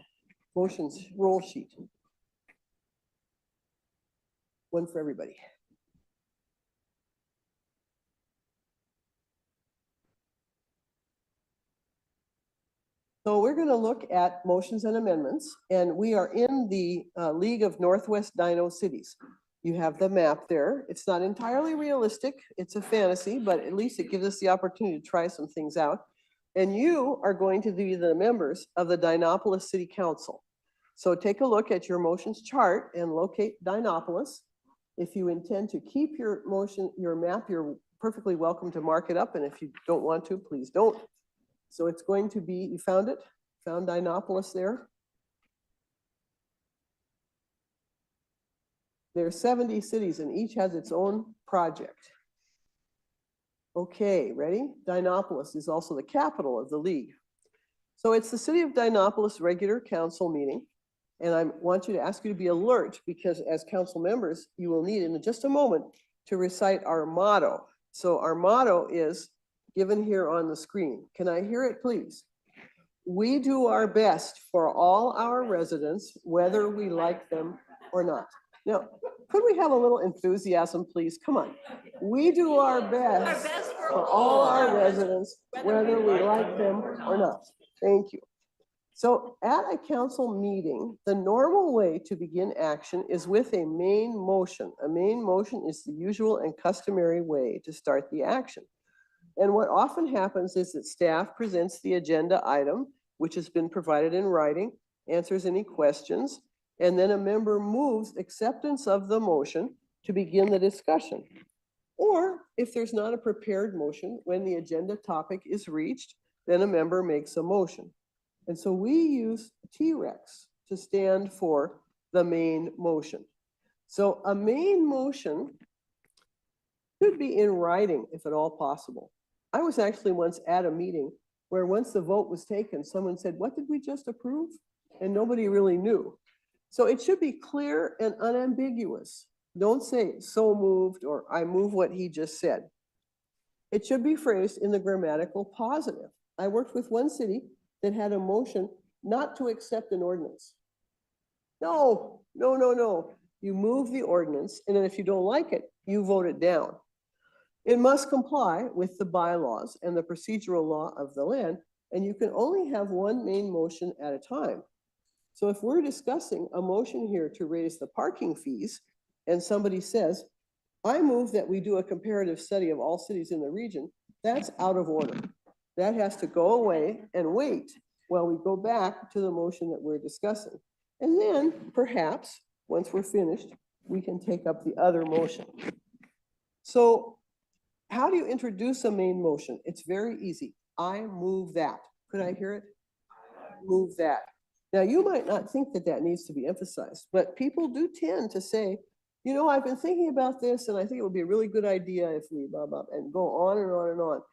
motions roll sheet. One for everybody. So we're going to look at motions and amendments, and we are in the League of Northwest Dino Cities. You have the map there. It's not entirely realistic. It's a fantasy, but at least it gives us the opportunity to try some things out. And you are going to be the members of the Dinopolis City Council. So take a look at your motions chart and locate Dinopolis. If you intend to keep your motion, your map, you're perfectly welcome to mark it up. And if you don't want to, please don't. So it's going to be, you found it? Found Dinopolis there? There are 70 cities and each has its own project. Okay, ready? Dinopolis is also the capital of the league. So it's the City of Dinopolis regular council meeting. And I want you to ask you to be alert because as council members, you will need in just a moment to recite our motto. So our motto is given here on the screen. Can I hear it, please? We do our best for all our residents, whether we like them or not. Now, could we have a little enthusiasm, please? Come on. We do our best for all our residents, whether we like them or not. Thank you. So at a council meeting, the normal way to begin action is with a main motion. A main motion is the usual and customary way to start the action. And what often happens is that staff presents the agenda item, which has been provided in writing, answers any questions, and then a member moves acceptance of the motion to begin the discussion. Or if there's not a prepared motion, when the agenda topic is reached, then a member makes a motion. And so we use T-Rex to stand for the main motion. So a main motion should be in writing if at all possible. I was actually once at a meeting where once the vote was taken, someone said, "What did we just approve?" And nobody really knew. So it should be clear and unambiguous. Don't say "so moved" or "I move what he just said." It should be phrased in the grammatical positive. I worked with one city that had a motion not to accept an ordinance. No. You move the ordinance, and then if you don't like it, you vote it down. It must comply with the bylaws and the procedural law of the land, and you can only have one main motion at a time. So if we're discussing a motion here to raise the parking fees, and somebody says, "I move that we do a comparative study of all cities in the region," that's out of order. That has to go away and wait while we go back to the motion that we're discussing. And then perhaps, once we're finished, we can take up the other motion. So how do you introduce a main motion? It's very easy. I move that. Could I hear it? Move that. Now, you might not think that that needs to be emphasized, but people do tend to say, "You know, I've been thinking about this and I think it would be a really good idea if we blah, blah," and go on and on and on.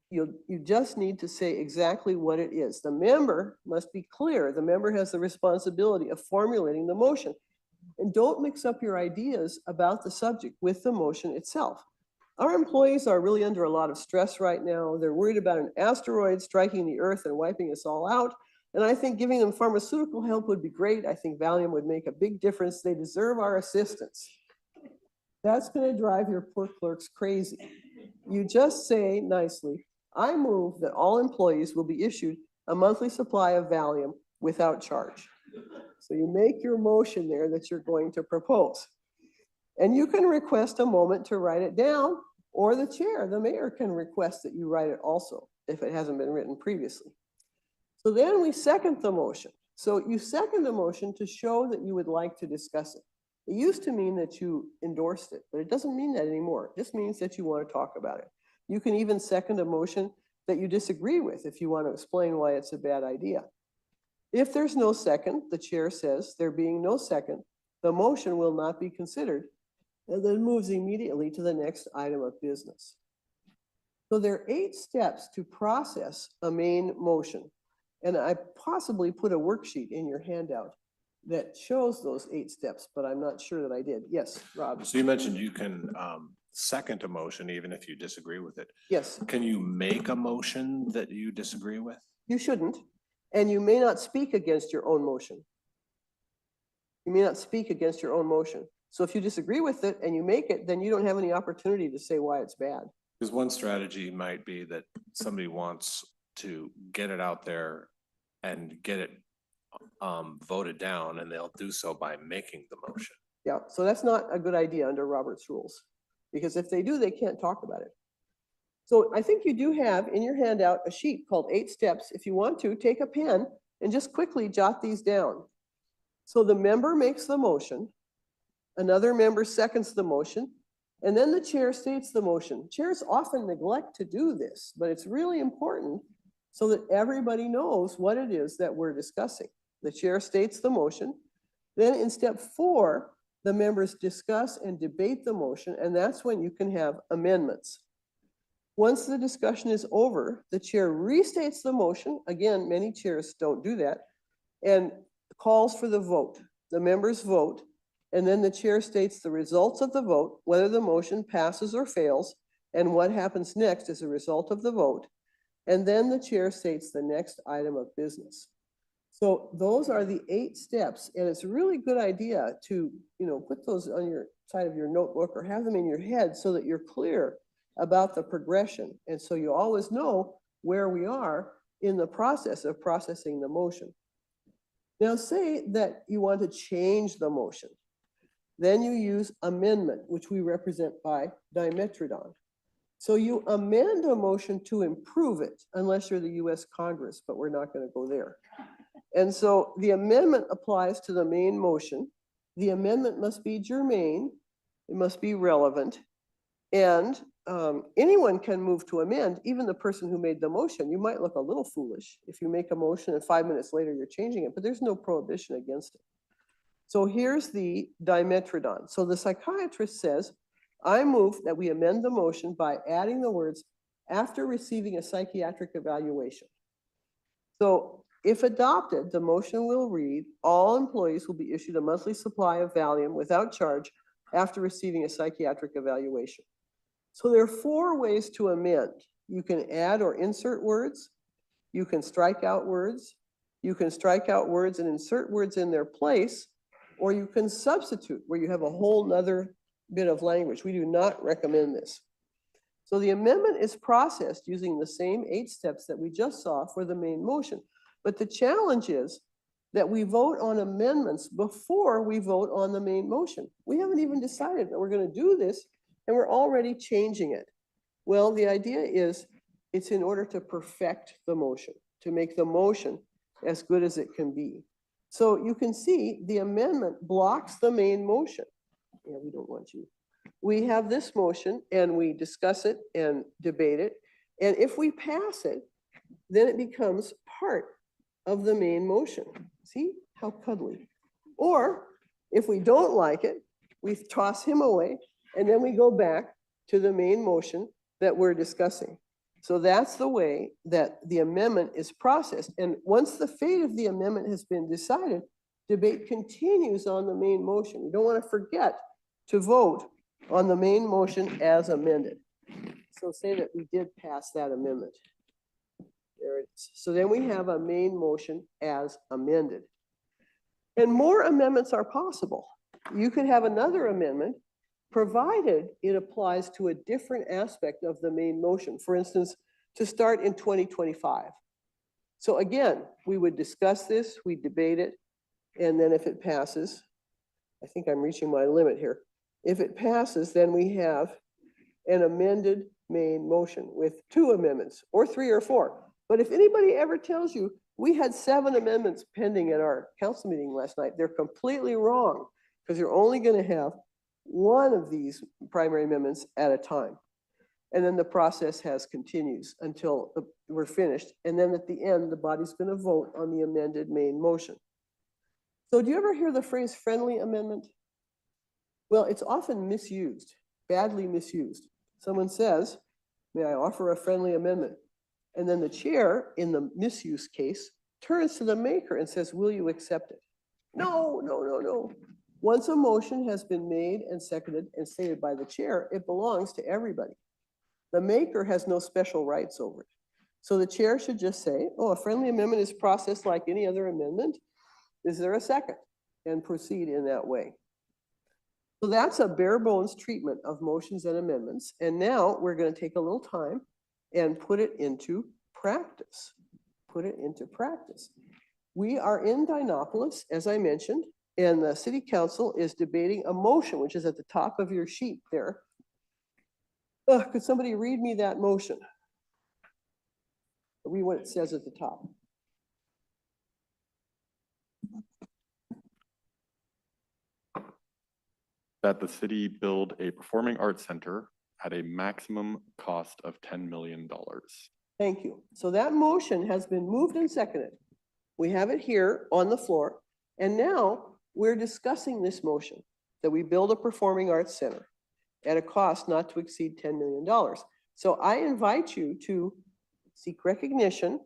You just need to say exactly what it is. The member must be clear. The member has the responsibility of formulating the motion. And don't mix up your ideas about the subject with the motion itself. Our employees are really under a lot of stress right now. They're worried about an asteroid striking the earth and wiping us all out. And I think giving them pharmaceutical help would be great. I think Valium would make a big difference. They deserve our assistance. That's going to drive your poor clerks crazy. You just say nicely, "I move that all employees will be issued a monthly supply of Valium without charge." So you make your motion there that you're going to propose. And you can request a moment to write it down, or the chair, the mayor, can request that you write it also if it hasn't been written previously. So then we second the motion. So you second the motion to show that you would like to discuss it. It used to mean that you endorsed it, but it doesn't mean that anymore. It just means that you want to talk about it. You can even second a motion that you disagree with if you want to explain why it's a bad idea. If there's no second, the chair says, "There being no second, the motion will not be considered," and then moves immediately to the next item of business. So there are 8 steps to process a main motion. And I possibly put a worksheet in your handout that shows those 8 steps, but I'm not sure that I did. Yes, Rob? So you mentioned you can second a motion even if you disagree with it. Yes, Can you make a motion that you disagree with? you shouldn't. And you may not speak against your own motion. You may not speak against your own motion. So if you disagree with it and you make it, then you don't have any opportunity to say why it's bad. Because one strategy might be that somebody wants to get it out there and get it voted down, and they'll do so by making the motion. Yeah, so that's not a good idea under Robert's rules, because if they do, they can't talk about it. So I think you do have in your handout a sheet called 8 steps. If you want to, take a pen and just quickly jot these down. So the member makes the motion, another member seconds the motion, and then the chair states the motion. Chairs often neglect to do this, but it's really important so that everybody knows what it is that we're discussing. The chair states the motion. Then in step 4, the members discuss and debate the motion, and that's when you can have amendments. Once the discussion is over, the chair restates the motion. Again, many chairs don't do that, and calls for the vote. The members vote, and then the chair states the results of the vote, whether the motion passes or fails, and what happens next as a result of the vote. And then the chair states the next item of business. So those are the 8 steps, and it's a really good idea to, put those on your side of your notebook or have them in your head so that you're clear about the progression. And so you always know where we are in the process of processing the motion. Now say that you want to change the motion. Then you use amendment, which we represent by dimetrodon. So you amend a motion to improve it, unless you're the US Congress, but we're not going to go there. And so the amendment applies to the main motion. The amendment must be germane, It must be relevant. And anyone can move to amend, even the person who made the motion. You might look a little foolish if you make a motion and 5 minutes later you're changing it, but there's no prohibition against it. So here's the dimetrodon. So the psychiatrist says, I move that we amend the motion by adding the words after receiving a psychiatric evaluation. So if adopted, the motion will read, all employees will be issued a monthly supply of Valium without charge after receiving a psychiatric evaluation. So there are 4 ways to amend. You can add or insert words. You can strike out words. You can strike out words and insert words in their place, or you can substitute where you have a whole nother bit of language. We do not recommend this. So the amendment is processed using the same 8 steps that we just saw for the main motion. But the challenge is that we vote on amendments before we vote on the main motion. We haven't even decided that we're going to do this, and we're already changing it. Well, the idea is it's in order to perfect the motion, to make the motion as good as it can be. So you can see the amendment blocks the main motion. Yeah, we don't want you. We have this motion and we discuss it and debate it. And if we pass it, then it becomes part of the main motion. See how cuddly. Or if we don't like it, we toss him away and then we go back to the main motion that we're discussing. So that's the way that the amendment is processed. And once the fate of the amendment has been decided, debate continues on the main motion. We don't want to forget to vote on the main motion as amended. So say that we did pass that amendment. There it is. So then we have a main motion as amended. And more amendments are possible. You could have another amendment provided it applies to a different aspect of the main motion. For instance, to start in 2025. So again, we would discuss this, we debate it, and then if it passes, I think I'm reaching my limit here. If it passes, then we have an amended main motion with 2 amendments or 3 or 4. But if anybody ever tells you we had 7 amendments pending at our council meeting last night, they're completely wrong, because you're only going to have one of these primary amendments at a time. And then the process continues until we're finished. And then at the end, the body's going to vote on the amended main motion. So do you ever hear the phrase friendly amendment? Well, it's often misused, badly misused. Someone says, may I offer a friendly amendment? And then the chair, in the misuse case, turns to the maker and says, will you accept it? No, no, no, no. Once a motion has been made and seconded and stated by the chair, it belongs to everybody. The maker has no special rights over it. So the chair should just say, oh, a friendly amendment is processed like any other amendment. Is there a second? And proceed in that way. So that's a bare bones treatment of motions and amendments. And now we're going to take a little time and put it into practice. Put it into practice. We are in Dinopolis, as I mentioned, and the city council is debating a motion, which is at the top of your sheet there. Could somebody read me that motion? Read what it says at the top. That the city build a performing arts center at a maximum cost of $10 million. Thank you. So that motion has been moved and seconded. We have it here on the floor. And now we're discussing this motion, that we build a performing arts center at a cost not to exceed $10 million. So I invite you to seek recognition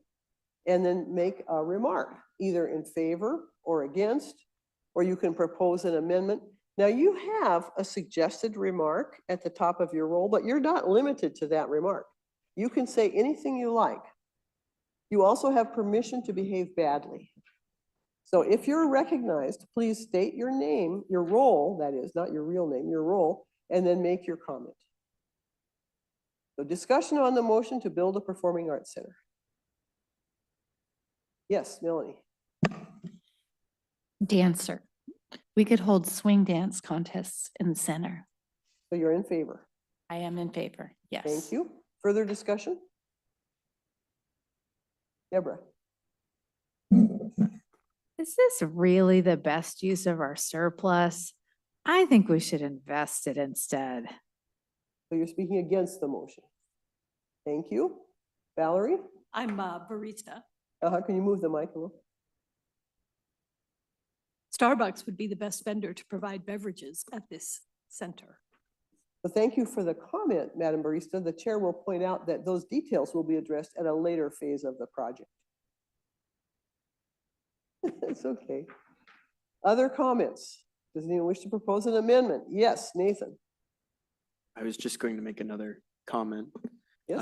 and then make a remark, either in favor or against, or you can propose an amendment. Now you have a suggested remark at the top of your roll, but you're not limited to that remark. You can say anything you like. You also have permission to behave badly. So if you're recognized, please state your name, your role, that is, not your real name, your role, and then make your comment. So discussion on the motion to build a performing arts center. Yes, Melanie. Dancer. We could hold swing dance contests in the center. So you're in favor. I am in favor, yes. Thank you. Further discussion? Deborah. Is this really the best use of our surplus? I think we should invest it instead. So you're speaking against the motion. Thank you. Valerie, I'm a barista. can you move the mic a little? Starbucks would be the best vendor to provide beverages at this center. Well, thank you for the comment, Madam Barista. The chair will point out that those details will be addressed at a later phase of the project. It's okay. Other comments? Does anyone wish to propose an amendment? Yes, Nathan. I was just going to make another comment. Yes.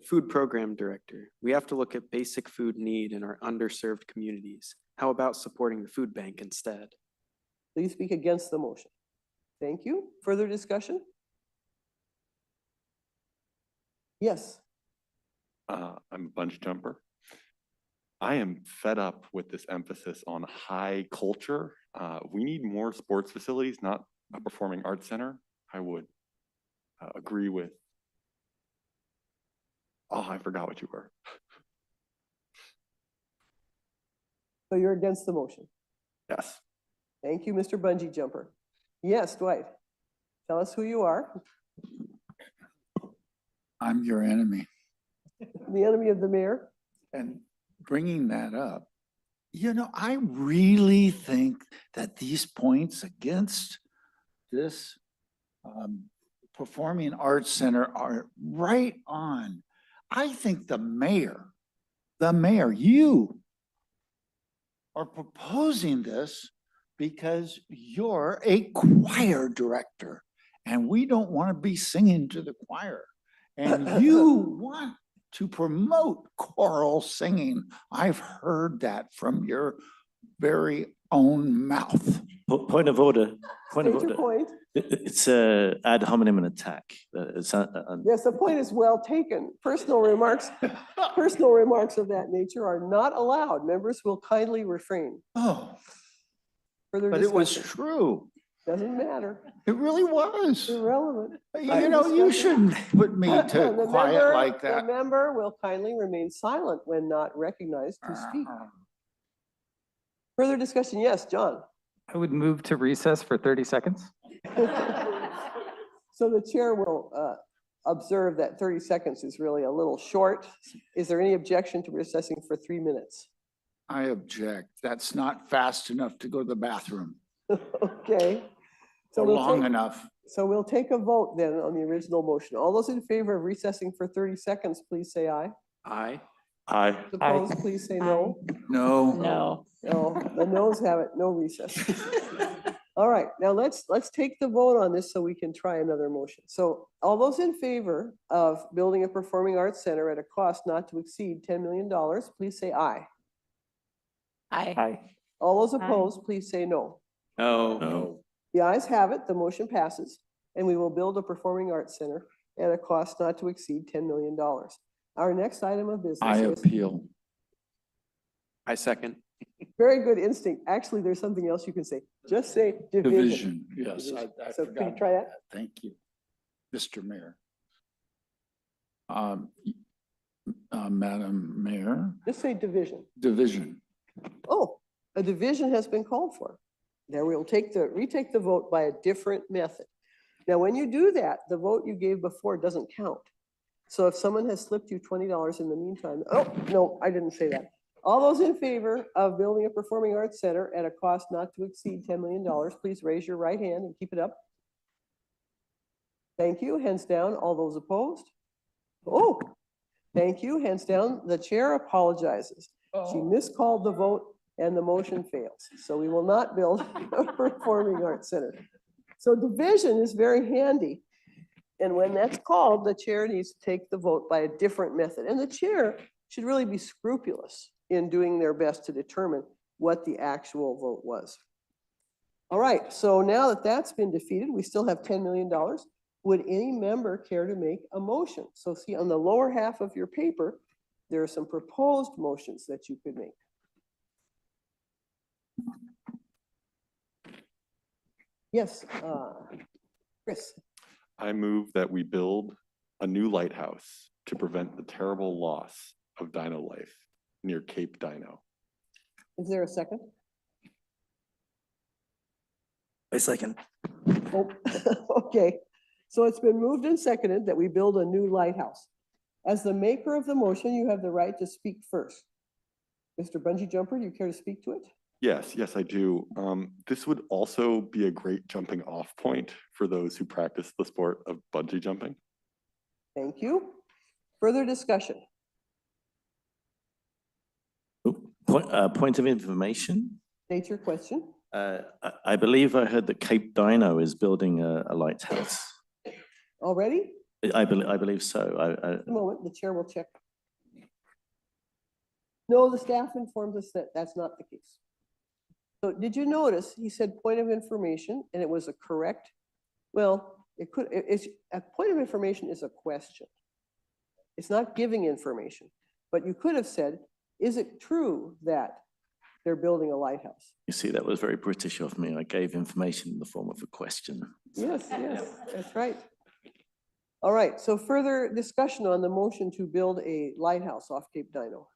Food program director, we have to look at basic food need in our underserved communities. How about supporting the food bank instead? Please speak against the motion. Thank you. Further discussion? Yes. I'm a bunch jumper. I am fed up with this emphasis on high culture. We need more sports facilities, not a performing arts center. I would agree with. Oh, I forgot what you were. So you're against the motion? Yes. Thank you, Mr. Bungee Jumper. Yes, Dwight. Tell us who you are. I'm your enemy. The enemy of the mayor. And bringing that up, I really think that these points against this Performing Arts Center are right on. I think the mayor, you are proposing this because you're a choir director and we don't want to be singing to the choir. And you want to promote choral singing. I've heard that from your very own mouth. Point of order, point of State your order. point. It's a ad hominem and attack. Yes, the point is well taken. Personal remarks of that nature are not allowed. Members will kindly refrain. Oh, Further but it was discussion. true. Doesn't matter. It really was. Irrelevant. You shouldn't put me to The quiet member- like that. The member will kindly remain silent when not recognized to speak. Further discussion, yes, John. I would move to recess for 30 seconds. So the chair will observe that 30 seconds is really a little short. Is there any objection to recessing for 3 minutes? I object. That's not fast enough to go to the bathroom. Okay. Or long enough. So we'll take a vote then on the original motion. All those in favor of recessing for 30 seconds, please say aye. Aye. Aye. Opposed, please say no. No. No. No, the noes have it, no recess. All right, now let's take the vote on this so we can try another motion. So all those in favor of building a performing arts center at a cost not to exceed $10 million, please say aye. Aye. Aye. All those opposed, please say no. No. No. The ayes have it, the motion passes, and we will build a performing arts center at a cost not to exceed $10 million. Our next item of business I is appeal. I second. very good instinct. Actually, there's something else you can say. Just say division. Yes, I So can you forgot try that? Thank you, Mr. Mayor. Madam Mayor, Just say division. division. Oh, a division has been called for. Now we'll retake the vote by a different method. Now, when you do that, the vote you gave before doesn't count. So if someone has slipped you $20 in the meantime, oh, no, I didn't say that. All those in favor of building a performing arts center at a cost not to exceed $10 million, please raise your right hand and keep it up. Thank you. Hands down. All those opposed? Oh, thank you. Hands down. The chair apologizes. She miscalled the vote and the motion fails. So we will not build a performing arts center. So division is very handy. And when that's called, the chair needs to take the vote by a different method. And the chair should really be scrupulous in doing their best to determine what the actual vote was. All right, so now that that's been defeated, we still have $10 million. Would any member care to make a motion? So see on the lower half of your paper, there are some proposed motions that you could make. Yes, Chris. I move that we build a new lighthouse to prevent the terrible loss of dino life near Cape Dino. Is there a second? I second. Oh, okay. So it's been moved and seconded that we build a new lighthouse. As the maker of the motion, you have the right to speak first. Mr. Bungee Jumper, do you care to speak to it? Yes, yes, I do. This would also be a great jumping off point for those who practice the sport of bungee jumping. Thank you. Further discussion? Point of information. State your question. I believe I heard that Cape Dino is building a lighthouse. Already? I believe so. A moment, the chair will check. No, the staff informs us that that's not the case. So did you notice, he said point of information, and it was a correct, well, it's a point of information is a question. It's not giving information, but you could have said, is it true that they're building a lighthouse? You see, that was very British of me. I gave information in the form of a question. Yes, yes, that's right. All right, so further discussion on the motion to build a lighthouse off Cape Dino.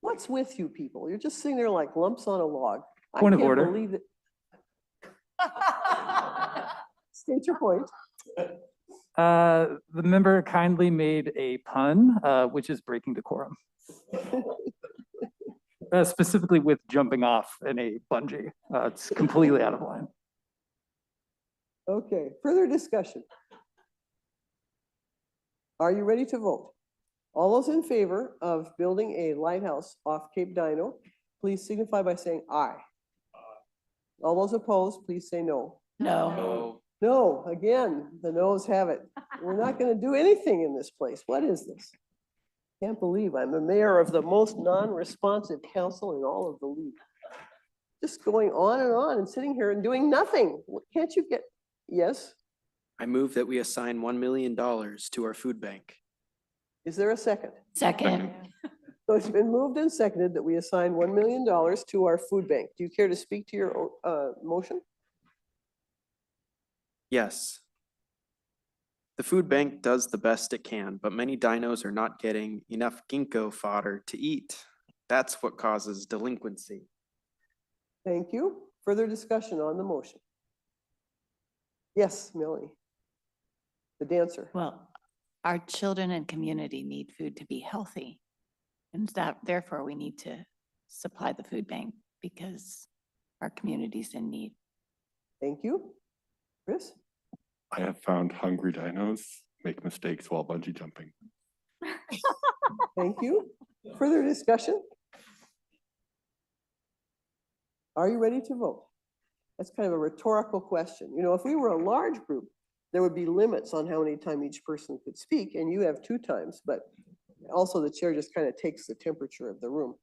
What's with you people? You're just sitting there like lumps on a log. Point of order. I can't believe it. State your point. The member kindly made a pun, which is breaking decorum. Specifically with jumping off in a bungee. It's completely out of line. Okay, further discussion. Are you ready to vote? All those in favor of building a lighthouse off Cape Dino, please signify by saying aye. All those opposed, please say no. No. No, again, the noes have it. We're not going to do anything in this place. What is this? Can't believe I'm the mayor of the most non-responsive council in all of the league. Just going on and sitting here and doing nothing. Can't you get, yes? I move that we assign $1 million to our food bank. Is there a second? Second. So it's been moved and seconded that we assign $1 million to our food bank. Do you care to speak to your motion? Yes. The food bank does the best it can, but many dinos are not getting enough ginkgo fodder to eat. That's what causes delinquency. Thank you. Further discussion on the motion? Yes, Millie. The dancer. Well, our children and community need food to be healthy. And that, therefore, we need to supply the food bank because our community's in need. Thank you. Chris? I have found hungry dinos make mistakes while bungee jumping. Thank you. Further discussion? Are you ready to vote? That's kind of a rhetorical question. You know, if we were a large group, there would be limits on how many times each person could speak, and you have 2 times, but also the chair just kind of takes the temperature of the room.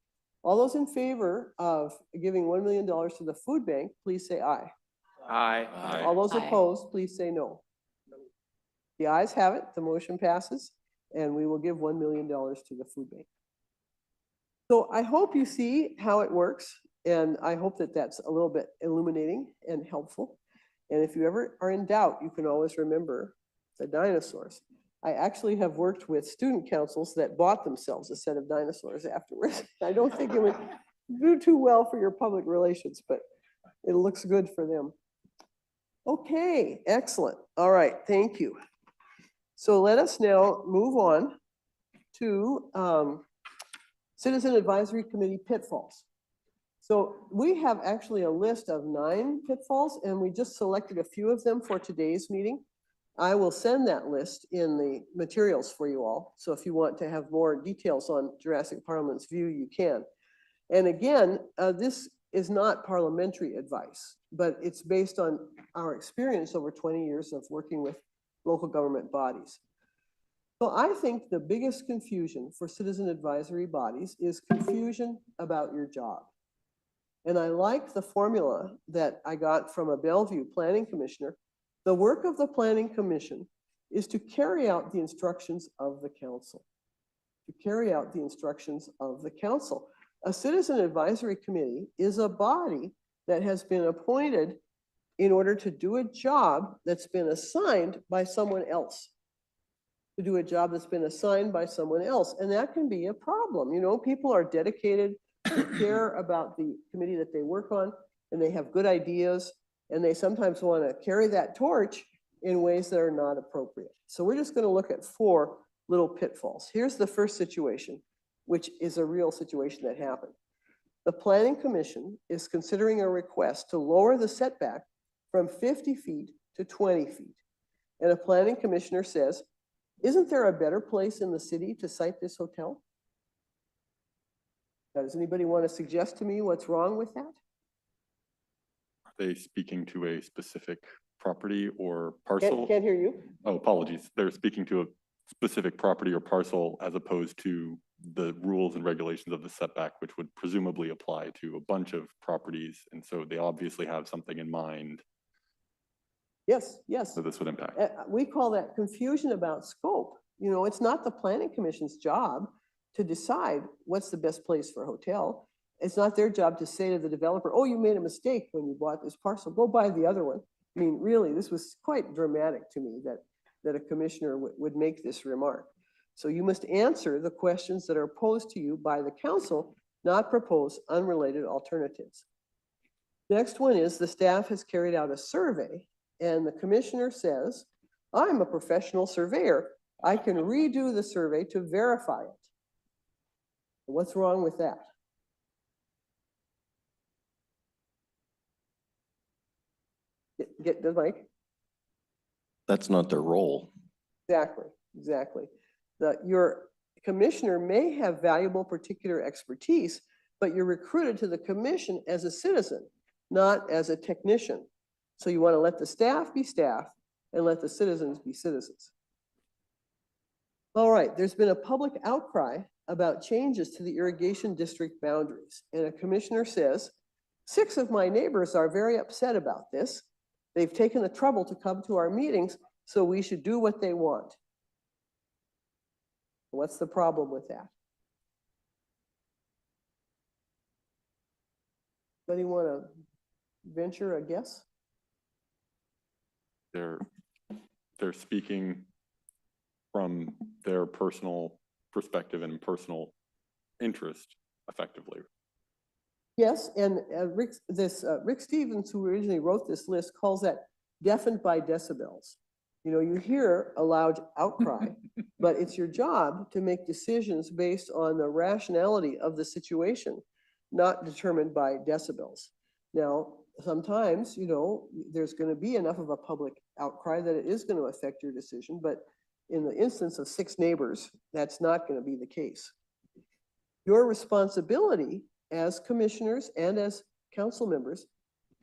All those in favor of giving $1 million to the food bank, please say aye. Aye. All those Aye. opposed, please say no. The ayes have it, the motion passes, and we will give $1 million to the food bank. So I hope you see how it works, and I hope that that's a little bit illuminating and helpful. And if you ever are in doubt, you can always remember the dinosaurs. I actually have worked with student councils that bought themselves a set of dinosaurs afterwards. I don't think it would do too well for your public relations, but it looks good for them. Okay, excellent. All right, thank you. So let us now move on to Citizen Advisory Committee pitfalls. So we have actually a list of 9 pitfalls, and we just selected a few of them for today's meeting. I will send that list in the materials for you all. So if you want to have more details on Jurassic Parliament's view, you can. And again, this is not parliamentary advice, but it's based on our experience over 20 years of working with local government bodies. So I think the biggest confusion for citizen advisory bodies is confusion about your job. And I like the formula that I got from a Bellevue planning commissioner. The work of the planning commission is to carry out the instructions of the council. To carry out the instructions of the council. A citizen advisory committee is a body that has been appointed in order to do a job that's been assigned by someone else. To do a job that's been assigned by someone else. And that can be a problem. You know, people are dedicated who care about the committee that they work on, and they have good ideas, and they sometimes want to carry that torch in ways that are not appropriate. So we're just going to look at 4 little pitfalls. Here's the first situation, which is a real situation that happened. The Planning Commission is considering a request to lower the setback from 50 feet to 20 feet. And a planning commissioner says, isn't there a better place in the city to site this hotel? Now, does anybody want to suggest to me what's wrong with that? Are they speaking to a specific property or parcel? Can't hear you. Oh, apologies. They're speaking to a specific property or parcel as opposed to the rules and regulations of the setback, which would presumably apply to a bunch of properties. And so they obviously have something in mind Yes, yes. that this would impact. We call that confusion about scope. You know, it's not the planning commission's job to decide what's the best place for a hotel. It's not their job to say to the developer, oh, you made a mistake when you bought this parcel, go buy the other one. I mean, really, this was quite dramatic to me that a commissioner would make this remark. So you must answer the questions that are posed to you by the council, not propose unrelated alternatives. Next one is the staff has carried out a survey and the commissioner says, I'm a professional surveyor. I can redo the survey to verify it. What's wrong with that? Get the mic. That's not their role. Exactly, exactly. Your commissioner may have valuable particular expertise, but you're recruited to the commission as a citizen, not as a technician. So you want to let the staff be staff and let the citizens be citizens. All right, there's been a public outcry about changes to the irrigation district boundaries. And a commissioner says, 6 of my neighbors are very upset about this. They've taken the trouble to come to our meetings, so we should do what they want. What's the problem with that? Anybody want to venture a guess? They're speaking from their personal perspective and personal interest effectively. Yes, and Rick Stevens, who originally wrote this list, calls that deafened by decibels. You know, you hear a loud outcry, but it's your job to make decisions based on the rationality of the situation, not determined by decibels. Now, sometimes, you know, there's going to be enough of a public outcry that it is going to affect your decision, but in the instance of 6 neighbors, that's not going to be the case. Your responsibility as commissioners and as council members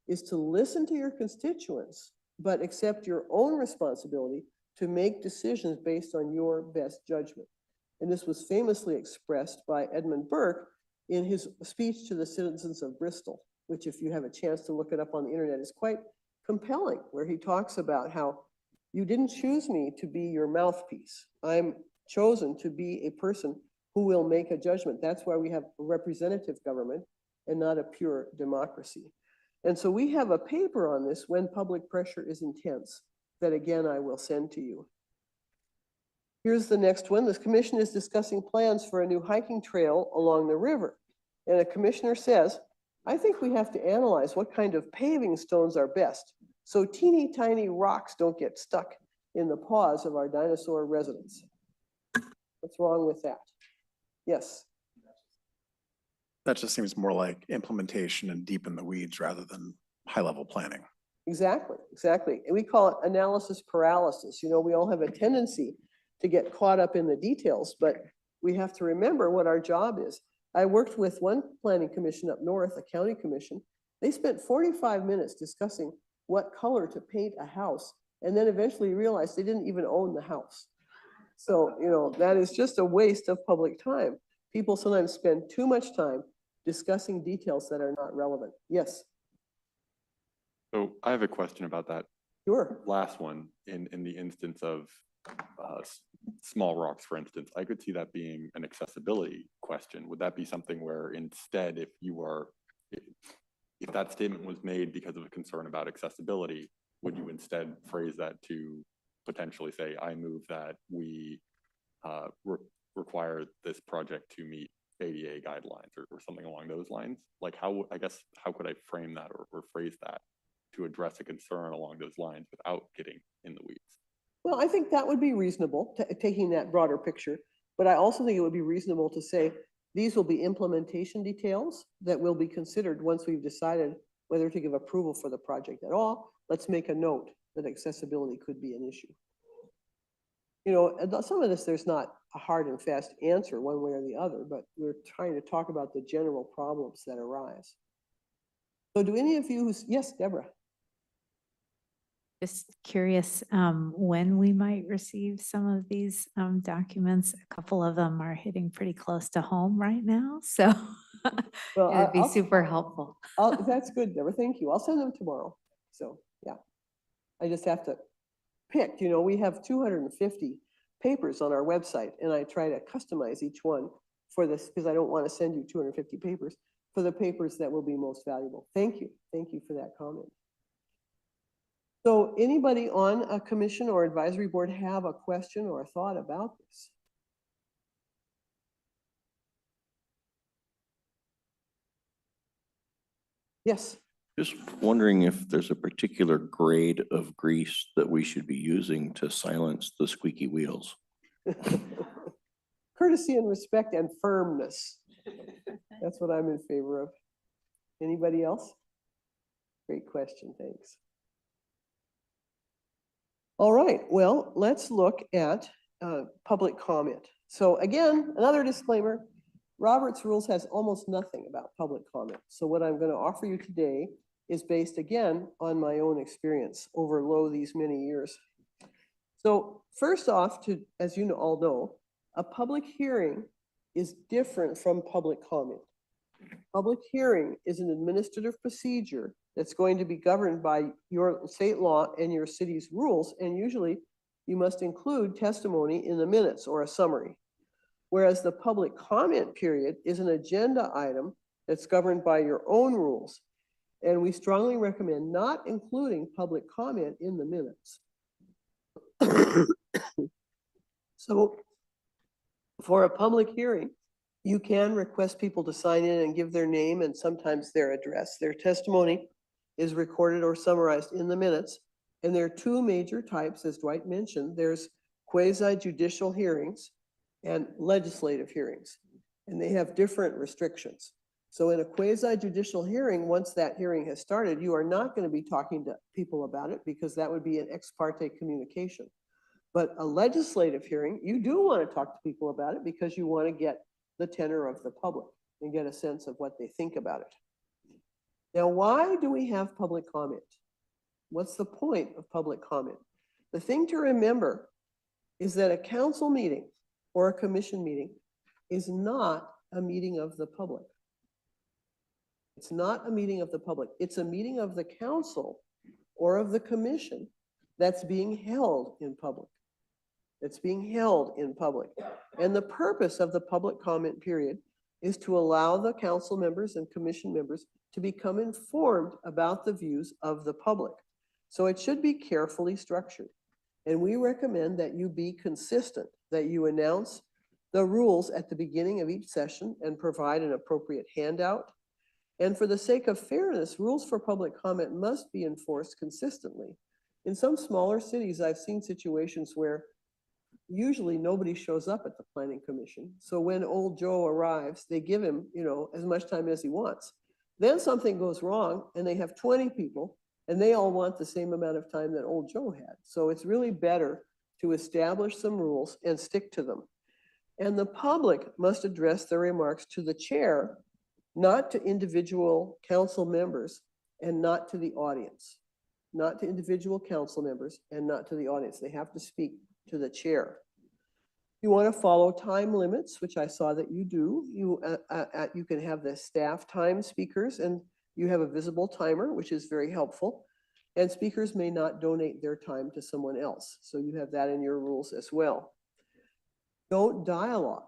is to listen to your constituents, but accept your own responsibility to make decisions based on your best judgment. And this was famously expressed by Edmund Burke in his speech to the citizens of Bristol, which if you have a chance to look it up on the internet is quite compelling, where he talks about how you didn't choose me to be your mouthpiece. I'm chosen to be a person who will make a judgment. That's why we have a representative government and not a pure democracy. And so we have a paper on this, When Public Pressure is Intense, that again, I will send to you. Here's the next one. This commission is discussing plans for a new hiking trail along the river. And a commissioner says, I think we have to analyze what kind of paving stones are best, so teeny tiny rocks don't get stuck in the paws of our dinosaur residents. What's wrong with that? Yes. That just seems more like implementation and deep in the weeds rather than high-level planning. Exactly, exactly. And we call it analysis paralysis. You know, we all have a tendency to get caught up in the details, but we have to remember what our job is. I worked with one planning commission up north, a county commission. They spent 45 minutes discussing what color to paint a house, and then eventually realized they didn't even own the house. So, you know, that is just a waste of public time. People sometimes spend too much time discussing details that are not relevant. Yes. So I have a question about that Sure. last one in the instance of small rocks, for instance. I could see that being an accessibility question. Would that be something where instead, if that statement was made because of a concern about accessibility, would you instead phrase that to potentially say, I move that we require this project to meet ADA guidelines or something along those lines? Like how, I guess, how could I frame that or phrase that to address a concern along those lines without getting in the weeds? Well, I think that would be reasonable, taking that broader picture. But I also think it would be reasonable to say, these will be implementation details that will be considered once we've decided whether to give approval for the project at all. Let's make a note that accessibility could be an issue. You know, some of this, there's not a hard and fast answer one way or the other, but we're trying to talk about the general problems that arise. So do any of you yes, Deborah? Just curious when we might receive some of these documents. A couple of them are hitting pretty close to home right now, so Well, it'd be I'll- super helpful. That's good, Deborah. Thank you. I'll send them tomorrow. So, yeah. I just have to pick, you know, we have 250 papers on our website, and I try to customize each one for this because I don't want to send you 250 papers, for the papers that will be most valuable. Thank you. Thank you for that comment. So anybody on a commission or advisory board have a question or a thought about this? Yes. Just wondering if there's a particular grade of grease that we should be using to silence the squeaky wheels. Courtesy and respect and firmness. That's what I'm in favor of. Anybody else? Great question, thanks. All right, well, let's look at public comment. So again, another disclaimer, Robert's Rules has almost nothing about public comment. So what I'm going to offer you today is based again on my own experience over these many years. So first off, as you all know, a public hearing is different from public comment. Public hearing is an administrative procedure that's going to be governed by your state law and your city's rules, and usually you must include testimony in the minutes or a summary. Whereas the public comment period is an agenda item that's governed by your own rules, and we strongly recommend not including public comment in the minutes. So for a public hearing, you can request people to sign in and give their name and sometimes their address. Their testimony is recorded or summarized in the minutes. And there are two major types, as Dwight mentioned. There's quasi-judicial hearings and legislative hearings, and they have different restrictions. So in a quasi-judicial hearing, once that hearing has started, you are not going to be talking to people about it because that would be an ex parte communication. But a legislative hearing, you do want to talk to people about it because you want to get the tenor of the public and get a sense of what they think about it. Now, why do we have public comment? What's the point of public comment? The thing to remember is that a council meeting or a commission meeting is not a meeting of the public. It's not a meeting of the public. It's a meeting of the council or of the commission that's being held in public. It's being held in public. And the purpose of the public comment period is to allow the council members and commission members to become informed about the views of the public. So it should be carefully structured. And we recommend that you be consistent, that you announce the rules at the beginning of each session and provide an appropriate handout. And for the sake of fairness, rules for public comment must be enforced consistently. In some smaller cities, I've seen situations where usually nobody shows up at the planning commission. So when old Joe arrives, they give him, you know, as much time as he wants. Then something goes wrong and they have 20 people and they all want the same amount of time that old Joe had. So it's really better to establish some rules and stick to them. And the public must address their remarks to the chair, not to individual council members and not to the audience. Not to individual council members and not to the audience. They have to speak to the chair. You want to follow time limits, which I saw that you do. You can have the staff time speakers, and you have a visible timer, which is very helpful. And speakers may not donate their time to someone else. So you have that in your rules as well. Don't dialogue.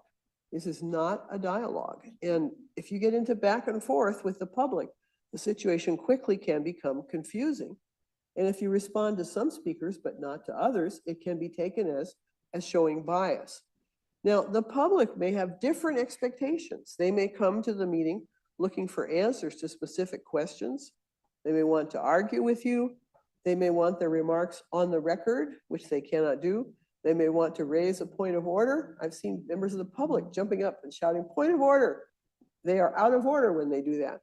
This is not a dialogue. And if you get into back and forth with the public, the situation quickly can become confusing. And if you respond to some speakers, but not to others, it can be taken as showing bias. Now, the public may have different expectations. They may come to the meeting looking for answers to specific questions. They may want to argue with you. They may want their remarks on the record, which they cannot do. They may want to raise a point of order. I've seen members of the public jumping up and shouting, "Point of order." They are out of order when they do that.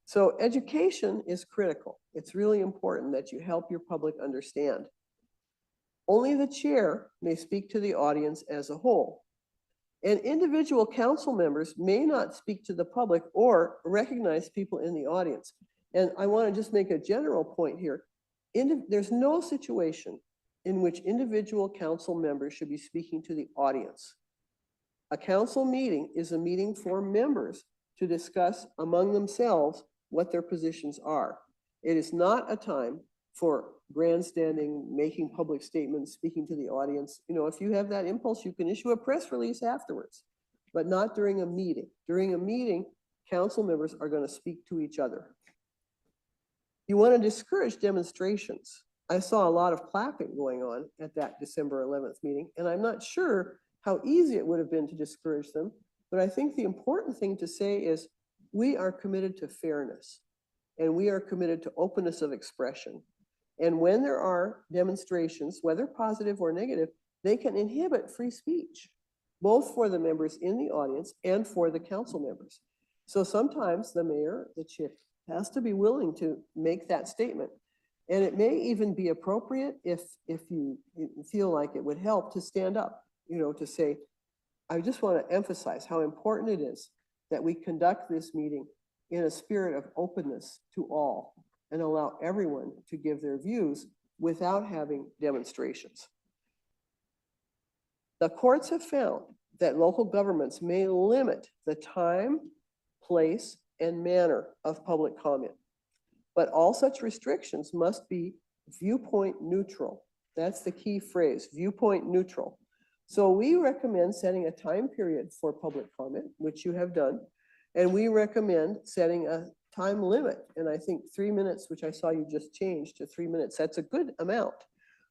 So education is critical. It's really important that you help your public understand. Only the chair may speak to the audience as a whole. And individual council members may not speak to the public or recognize people in the audience. And I want to just make a general point here. There's no situation in which individual council members should be speaking to the audience. A council meeting is a meeting for members to discuss among themselves what their positions are. It is not a time for grandstanding, making public statements, speaking to the audience. You know, if you have that impulse, you can issue a press release afterwards, but not during a meeting. During a meeting, council members are going to speak to each other. You want to discourage demonstrations. I saw a lot of clapping going on at that December 11th meeting, and I'm not sure how easy it would have been to discourage them, but I think the important thing to say is we are committed to fairness, and we are committed to openness of expression. And when there are demonstrations, whether positive or negative, they can inhibit free speech, both for the members in the audience and for the council members. So sometimes the mayor, the chair, has to be willing to make that statement. And it may even be appropriate if you feel like it would help to stand up, you know, to say, I just want to emphasize how important it is that we conduct this meeting in a spirit of openness to all and allow everyone to give their views without having demonstrations. The courts have found that local governments may limit the time, place, and manner of public comment, but all such restrictions must be viewpoint neutral. That's the key phrase, viewpoint neutral. So we recommend setting a time period for public comment, which you have done, and we recommend setting a time limit. And I think 3 minutes, which I saw you just changed to 3 minutes, that's a good amount.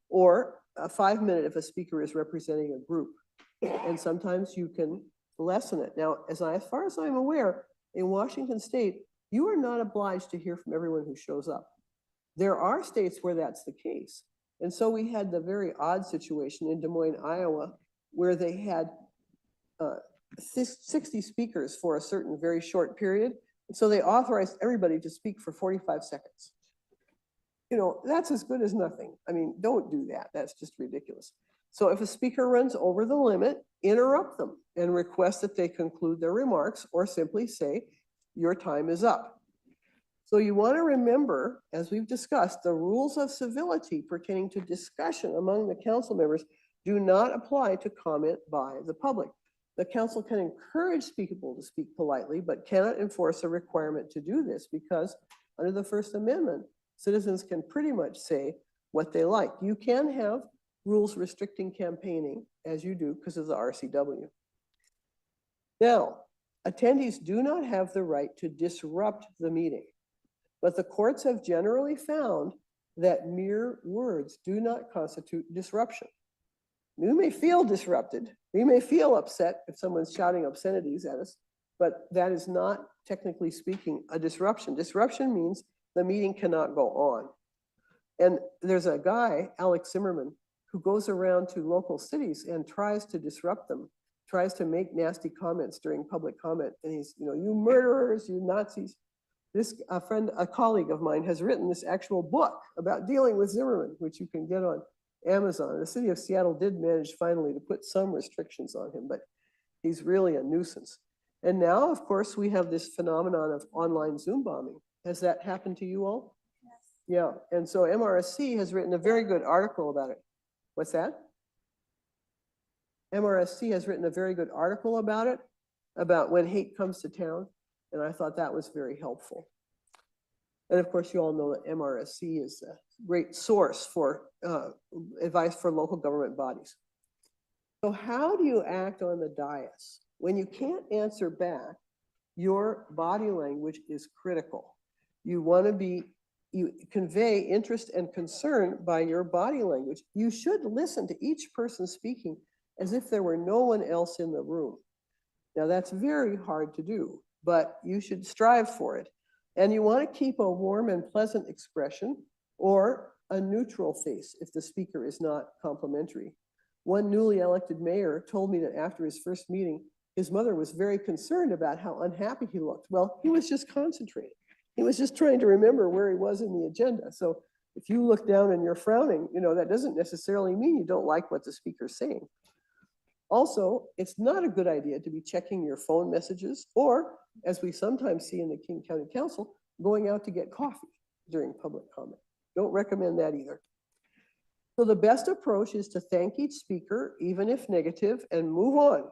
Or a 5 minute if a speaker is representing a group. And sometimes you can lessen it. Now, as far as I'm aware, in Washington State, you are not obliged to hear from everyone who shows up. There are states where that's the case. And so we had the very odd situation in Des Moines, Iowa, where they had 60 speakers for a certain very short period. And so they authorized everybody to speak for 45 seconds. You know, that's as good as nothing. I mean, don't do that. That's just ridiculous. So if a speaker runs over the limit, interrupt them and request that they conclude their remarks or simply say, your time is up. So you want to remember, as we've discussed, the rules of civility pertaining to discussion among the council members do not apply to comment by the public. The council can encourage people to speak politely, but cannot enforce a requirement to do this because under the First Amendment, citizens can pretty much say what they like. You can have rules restricting campaigning, as you do because of the RCW. Now, attendees do not have the right to disrupt the meeting, but the courts have generally found that mere words do not constitute disruption. We may feel disrupted. We may feel upset if someone's shouting obscenities at us, but that is not, technically speaking, a disruption. Disruption means the meeting cannot go on. And there's a guy, Alex Zimmerman, who goes around to local cities and tries to disrupt them, tries to make nasty comments during public comment. And he's, you know, you murderers, you Nazis. A colleague of mine has written this actual book about dealing with Zimmerman, which you can get on Amazon. The city of Seattle did manage finally to put some restrictions on him, but he's really a nuisance. And now, of course, we have this phenomenon of online Zoom bombing. Has that happened to you all? Yes. Yeah, and so MRSC has written a very good article about it. What's that? MRSC has written a very good article about it, about when hate comes to town, and I thought that was very helpful. And of course, you all know that MRSC is a great source for advice for local government bodies. So how do you act on the dais? When you can't answer back, your body language is critical. You convey interest and concern by your body language. You should listen to each person speaking as if there were no one else in the room. Now, that's very hard to do, but you should strive for it. And you want to keep a warm and pleasant expression or a neutral face if the speaker is not complimentary. One newly elected mayor told me that after his first meeting, his mother was very concerned about how unhappy he looked. Well, he was just concentrating. He was just trying to remember where he was in the agenda. So if you look down and you're frowning, that doesn't necessarily mean you don't like what the speaker's saying. Also, it's not a good idea to be checking your phone messages or, as we sometimes see in the King County Council, going out to get coffee during public comment. Don't recommend that either. So the best approach is to thank each speaker, even if negative, and move on.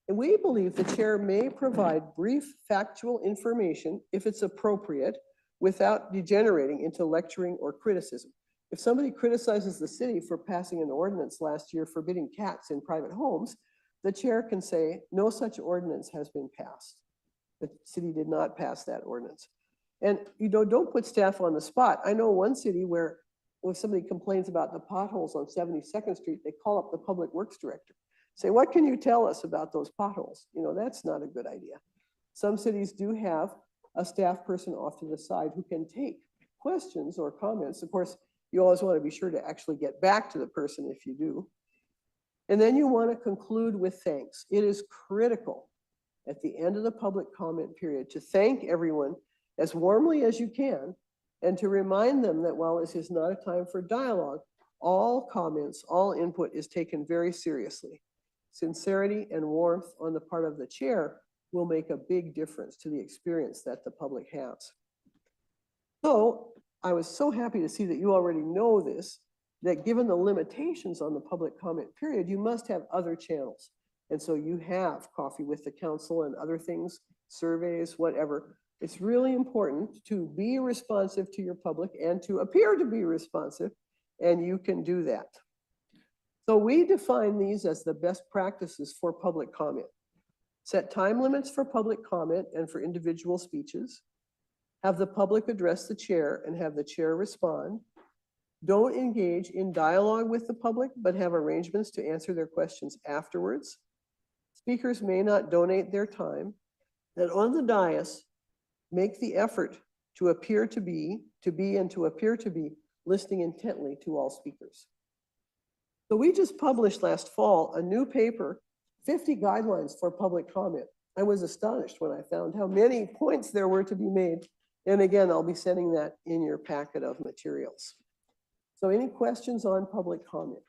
And we believe the chair may provide brief factual information if it's appropriate without degenerating into lecturing or criticism. If somebody criticizes the city for passing an ordinance last year forbidding cats in private homes, the chair can say, no such ordinance has been passed. The city did not pass that ordinance. And don't put staff on the spot. I know one city where when somebody complains about the potholes on 72nd Street, they call up the public works director. Say, what can you tell us about those potholes? That's not a good idea. Some cities do have a staff person off to the side who can take questions or comments. Of course, you always want to be sure to actually get back to the person if you do. And then you want to conclude with thanks. It is critical at the end of the public comment period to thank everyone as warmly as you can and to remind them that while this is not a time for dialogue, all comments, all input is taken very seriously. Sincerity and warmth on the part of the chair will make a big difference to the experience that the public has. So I was so happy to see that you already know this, that given the limitations on the public comment period, you must have other channels. And so you have coffee with the council and other things, surveys, whatever. It's really important to be responsive to your public and to appear to be responsive, and you can do that. So we define these as the best practices for public comment. Set time limits for public comment and for individual speeches. Have the public address the chair and have the chair respond. Don't engage in dialogue with the public, but have arrangements to answer their questions afterwards. Speakers may not donate their time. And on the dais, make the effort to appear to be listening intently to all speakers. So we just published last fall a new paper, 50 guidelines for public comment. I was astonished when I found how many points there were to be made. And again, I'll be sending that in your packet of materials. So any questions on public comment?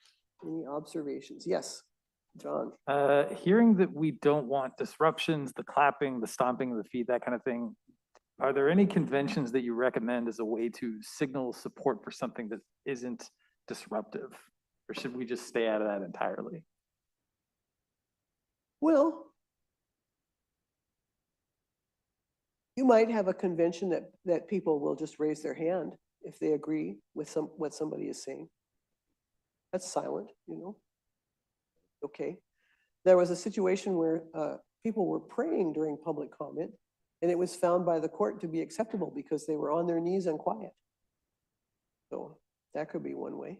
Any observations? Yes, John. Hearing that we don't want disruptions, the clapping, the stomping of the feet, that kind of thing, are there any conventions that you recommend as a way to signal support for something that isn't disruptive? Or should we just stay out of that entirely? Well, you might have a convention that people will just raise their hand if they agree with what somebody is saying. That's silent, Okay. There was a situation where people were praying during public comment, and it was found by the court to be acceptable because they were on their knees and quiet. So that could be one way.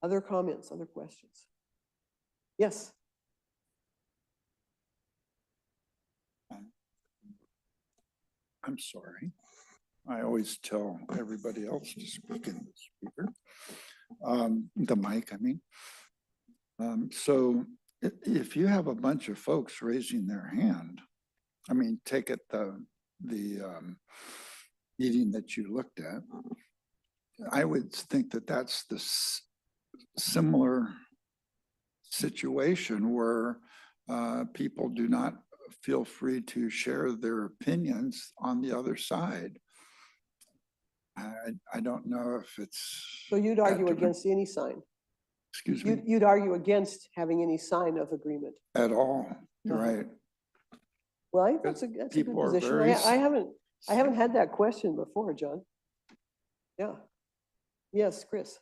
Other comments, other questions? Yes. I'm sorry. I always tell everybody else to speak in the speaker, the mic, I mean. So if you have a bunch of folks raising their hand, I mean, take it the meeting that you looked at, I would think that that's the similar situation where people do not feel free to share their opinions on the other side. I don't know if it's. So you'd argue against any sign? Excuse me? You'd argue against having any sign of agreement? At all, you're right. Well, I think that's a good position. I haven't had that question before, John. Yeah. Yes, Chris.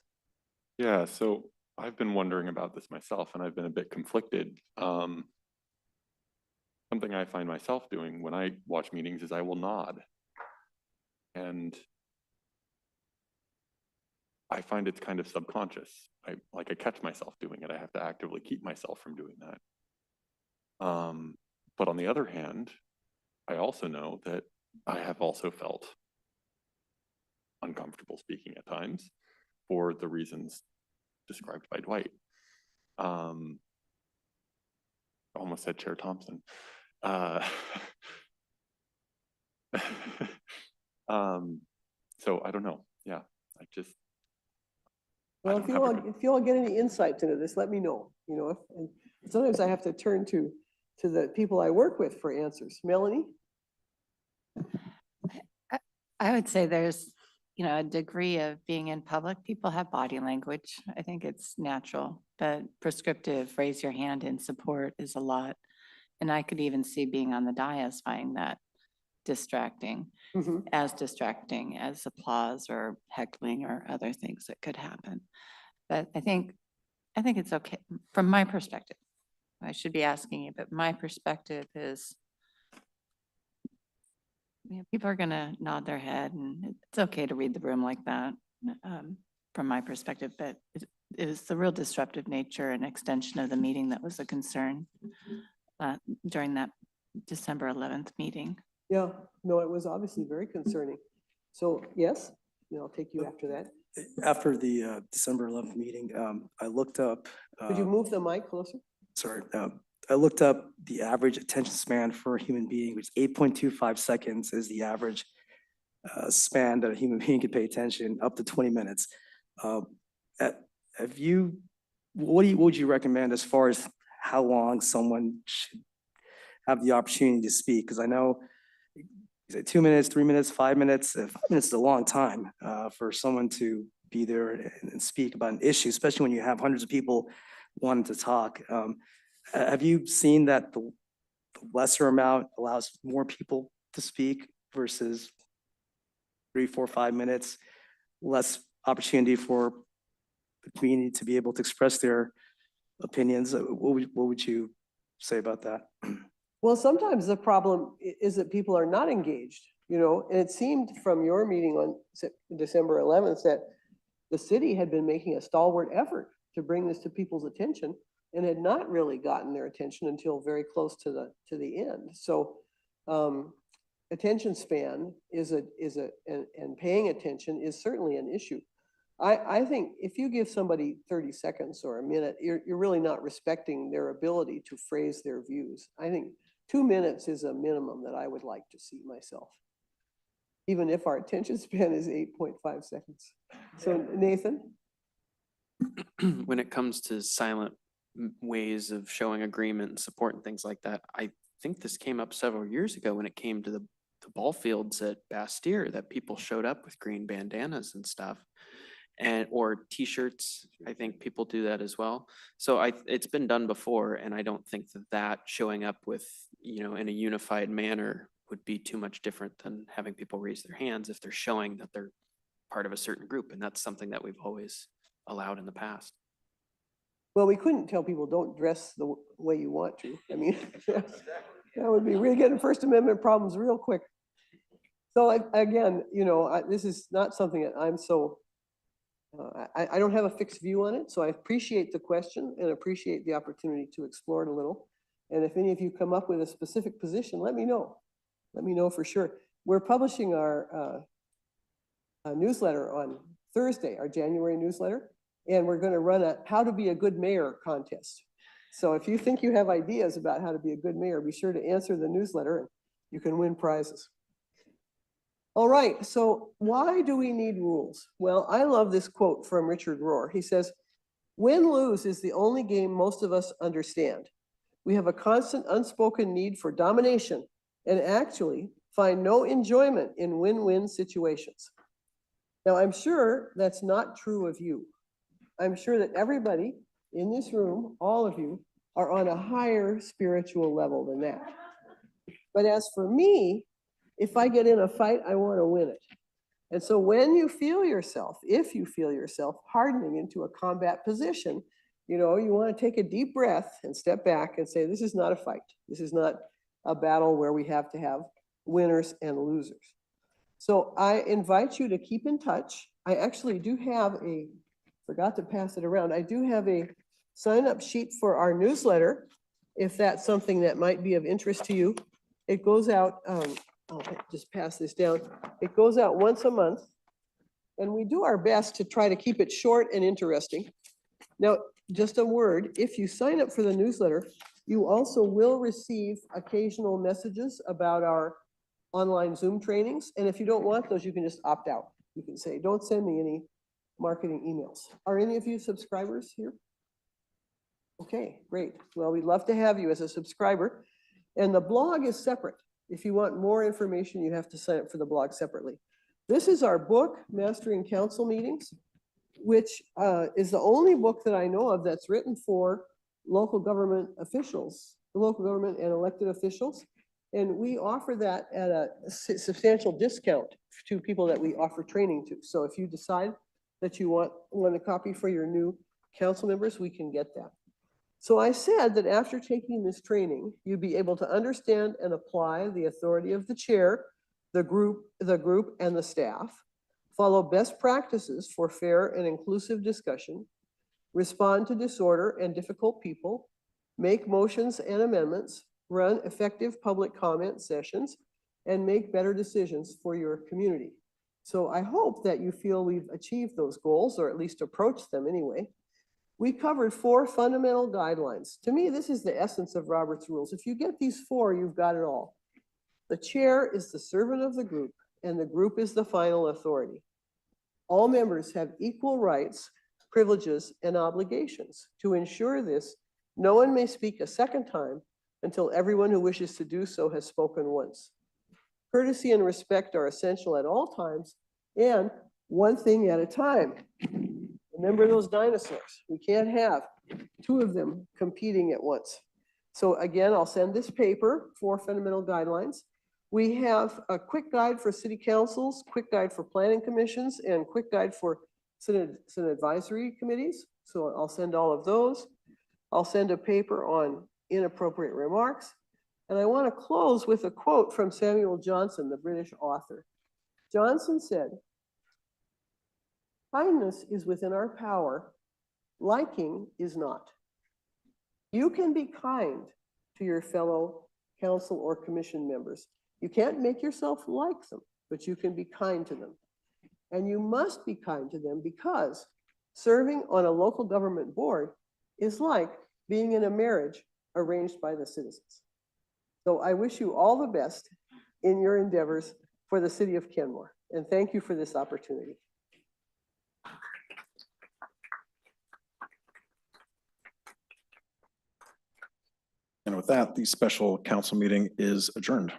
Yeah, so I've been wondering about this myself and I've been a bit conflicted. Something I find myself doing when I watch meetings is I will nod. And I find it's kind of subconscious. I catch myself doing it. I have to actively keep myself from doing that. But on the other hand, I also know that I have also felt uncomfortable speaking at times for the reasons described by Dwight. I almost said Chair Thompson. So I don't know. Yeah, I just. Well, if you all get any insights into this, let me know, and sometimes I have to turn to the people I work with for answers. Melanie? I would say there's, a degree of being in public. People have body language. I think it's natural, but prescriptive, raise your hand in support is a lot. And I could even see being on the dais finding that distracting, as distracting as applause or heckling or other things that could happen. But I think it's okay from my perspective. I should be asking you, but my perspective is, people are gonna nod their head and it's okay to read the room like that, from my perspective, but it is the real disruptive nature and extension of the meeting that was a concern during that December 11th meeting. Yeah, no, it was obviously very concerning. So yes, I'll take you after that. After the December 11th meeting, I looked up. Could you move the mic closer? Sorry. I looked up the average attention span for a human being, which is 8.25 seconds is the average span that a human being can pay attention, up to 20 minutes. What would you recommend as far as how long someone should have the opportunity to speak? Because I know you say 2 minutes, 3 minutes, 5 minutes. 5 minutes is a long time for someone to be there and speak about an issue, especially when you have hundreds of people wanting to talk. Have you seen that the lesser amount allows more people to speak versus 3, 4, 5 minutes, less opportunity for the community to be able to express their opinions? What would you say about that? Well, sometimes the problem is that people are not engaged, and it seemed from your meeting on December 11th that the city had been making a stalwart effort to bring this to people's attention and had not really gotten their attention until very close to the end. So attention span and paying attention is certainly an issue. I think if you give somebody 30 seconds or a minute, you're really not respecting their ability to phrase their views. I think 2 minutes is a minimum that I would like to see myself, even if our attention span is 8.5 seconds. So Nathan? When it comes to silent ways of showing agreement and support and things like that, I think this came up several years ago when it came to the ball fields at Bastyr, that people showed up with green bandanas and stuff, or t-shirts. I think people do that as well. So it's been done before, and I don't think that showing up with, in a unified manner would be too much different than having people raise their hands if they're showing that they're part of a certain group. And that's something that we've always allowed in the past. Well, we couldn't tell people don't dress the way you want to. I mean, that would be really getting First Amendment problems real quick. So again, this is not something that I'm so, I don't have a fixed view on it. So I appreciate the question and appreciate the opportunity to explore it a little. And if any of you come up with a specific position, let me know. Let me know for sure. We're publishing our newsletter on Thursday, our January newsletter. And we're going to run a How to Be a Good Mayor contest. So if you think you have ideas about how to be a good mayor, be sure to answer the newsletter and you can win prizes. All right, so why do we need rules? Well, I love this quote from Richard Rohr. He says, "Win-lose is the only game most of us understand. We have a constant unspoken need for domination and actually find no enjoyment in win-win situations." Now, I'm sure that's not true of you. I'm sure that everybody in this room, all of you, are on a higher spiritual level than that. But as for me, if I get in a fight, I want to win it. And so when you feel yourself, if you feel yourself hardening into a combat position, you want to take a deep breath and step back and say, this is not a fight. This is not a battle where we have to have winners and losers. So I invite you to keep in touch. I actually do have forgot to pass it around. I do have a sign-up sheet for our newsletter, if that's something that might be of interest to you. It goes out, I'll just pass this down. It goes out once a month, and we do our best to try to keep it short and interesting. Now, just a word, if you sign up for the newsletter, you also will receive occasional messages about our online Zoom trainings. And if you don't want those, you can just opt out. You can say, don't send me any marketing emails. Are any of you subscribers here? Okay, great. Well, we'd love to have you as a subscriber. And the blog is separate. If you want more information, you have to sign up for the blog separately. This is our book, Mastering Council Meetings, which is the only book that I know of that's written for local government officials, local government and elected officials. And we offer that at a substantial discount to people that we offer training to. So if you decide that you want a copy for your new council members, we can get that. So I said that after taking this training, you'd be able to understand and apply the authority of the chair, the group, and the staff, follow best practices for fair and inclusive discussion, respond to disorder and difficult people, make motions and amendments, run effective public comment sessions, and make better decisions for your community. So I hope that you feel we've achieved those goals, or at least approached them anyway. We covered 4 fundamental guidelines. To me, this is the essence of Robert's rules. If you get these 4, you've got it all. The chair is the servant of the group, and the group is the final authority. All members have equal rights, privileges, and obligations. To ensure this, no one may speak a second time until everyone who wishes to do so has spoken once. Courtesy and respect are essential at all times, and one thing at a time. Remember those dinosaurs. We can't have 2 of them competing at once. So again, I'll send this paper, 4 fundamental guidelines. We have a quick guide for city councils, quick guide for planning commissions, and quick guide for Senate advisory committees. So I'll send all of those. I'll send a paper on inappropriate remarks. And I want to close with a quote from Samuel Johnson, the British author. Johnson said, "Kindness is within our power, liking is not." You can be kind to your fellow council or commission members. You can't make yourself like them, but you can be kind to them. And you must be kind to them because serving on a local government board is like being in a marriage arranged by the citizens. So I wish you all the best in your endeavors for the city of Kenmore. And thank you for this opportunity. And with that, the special council meeting is adjourned.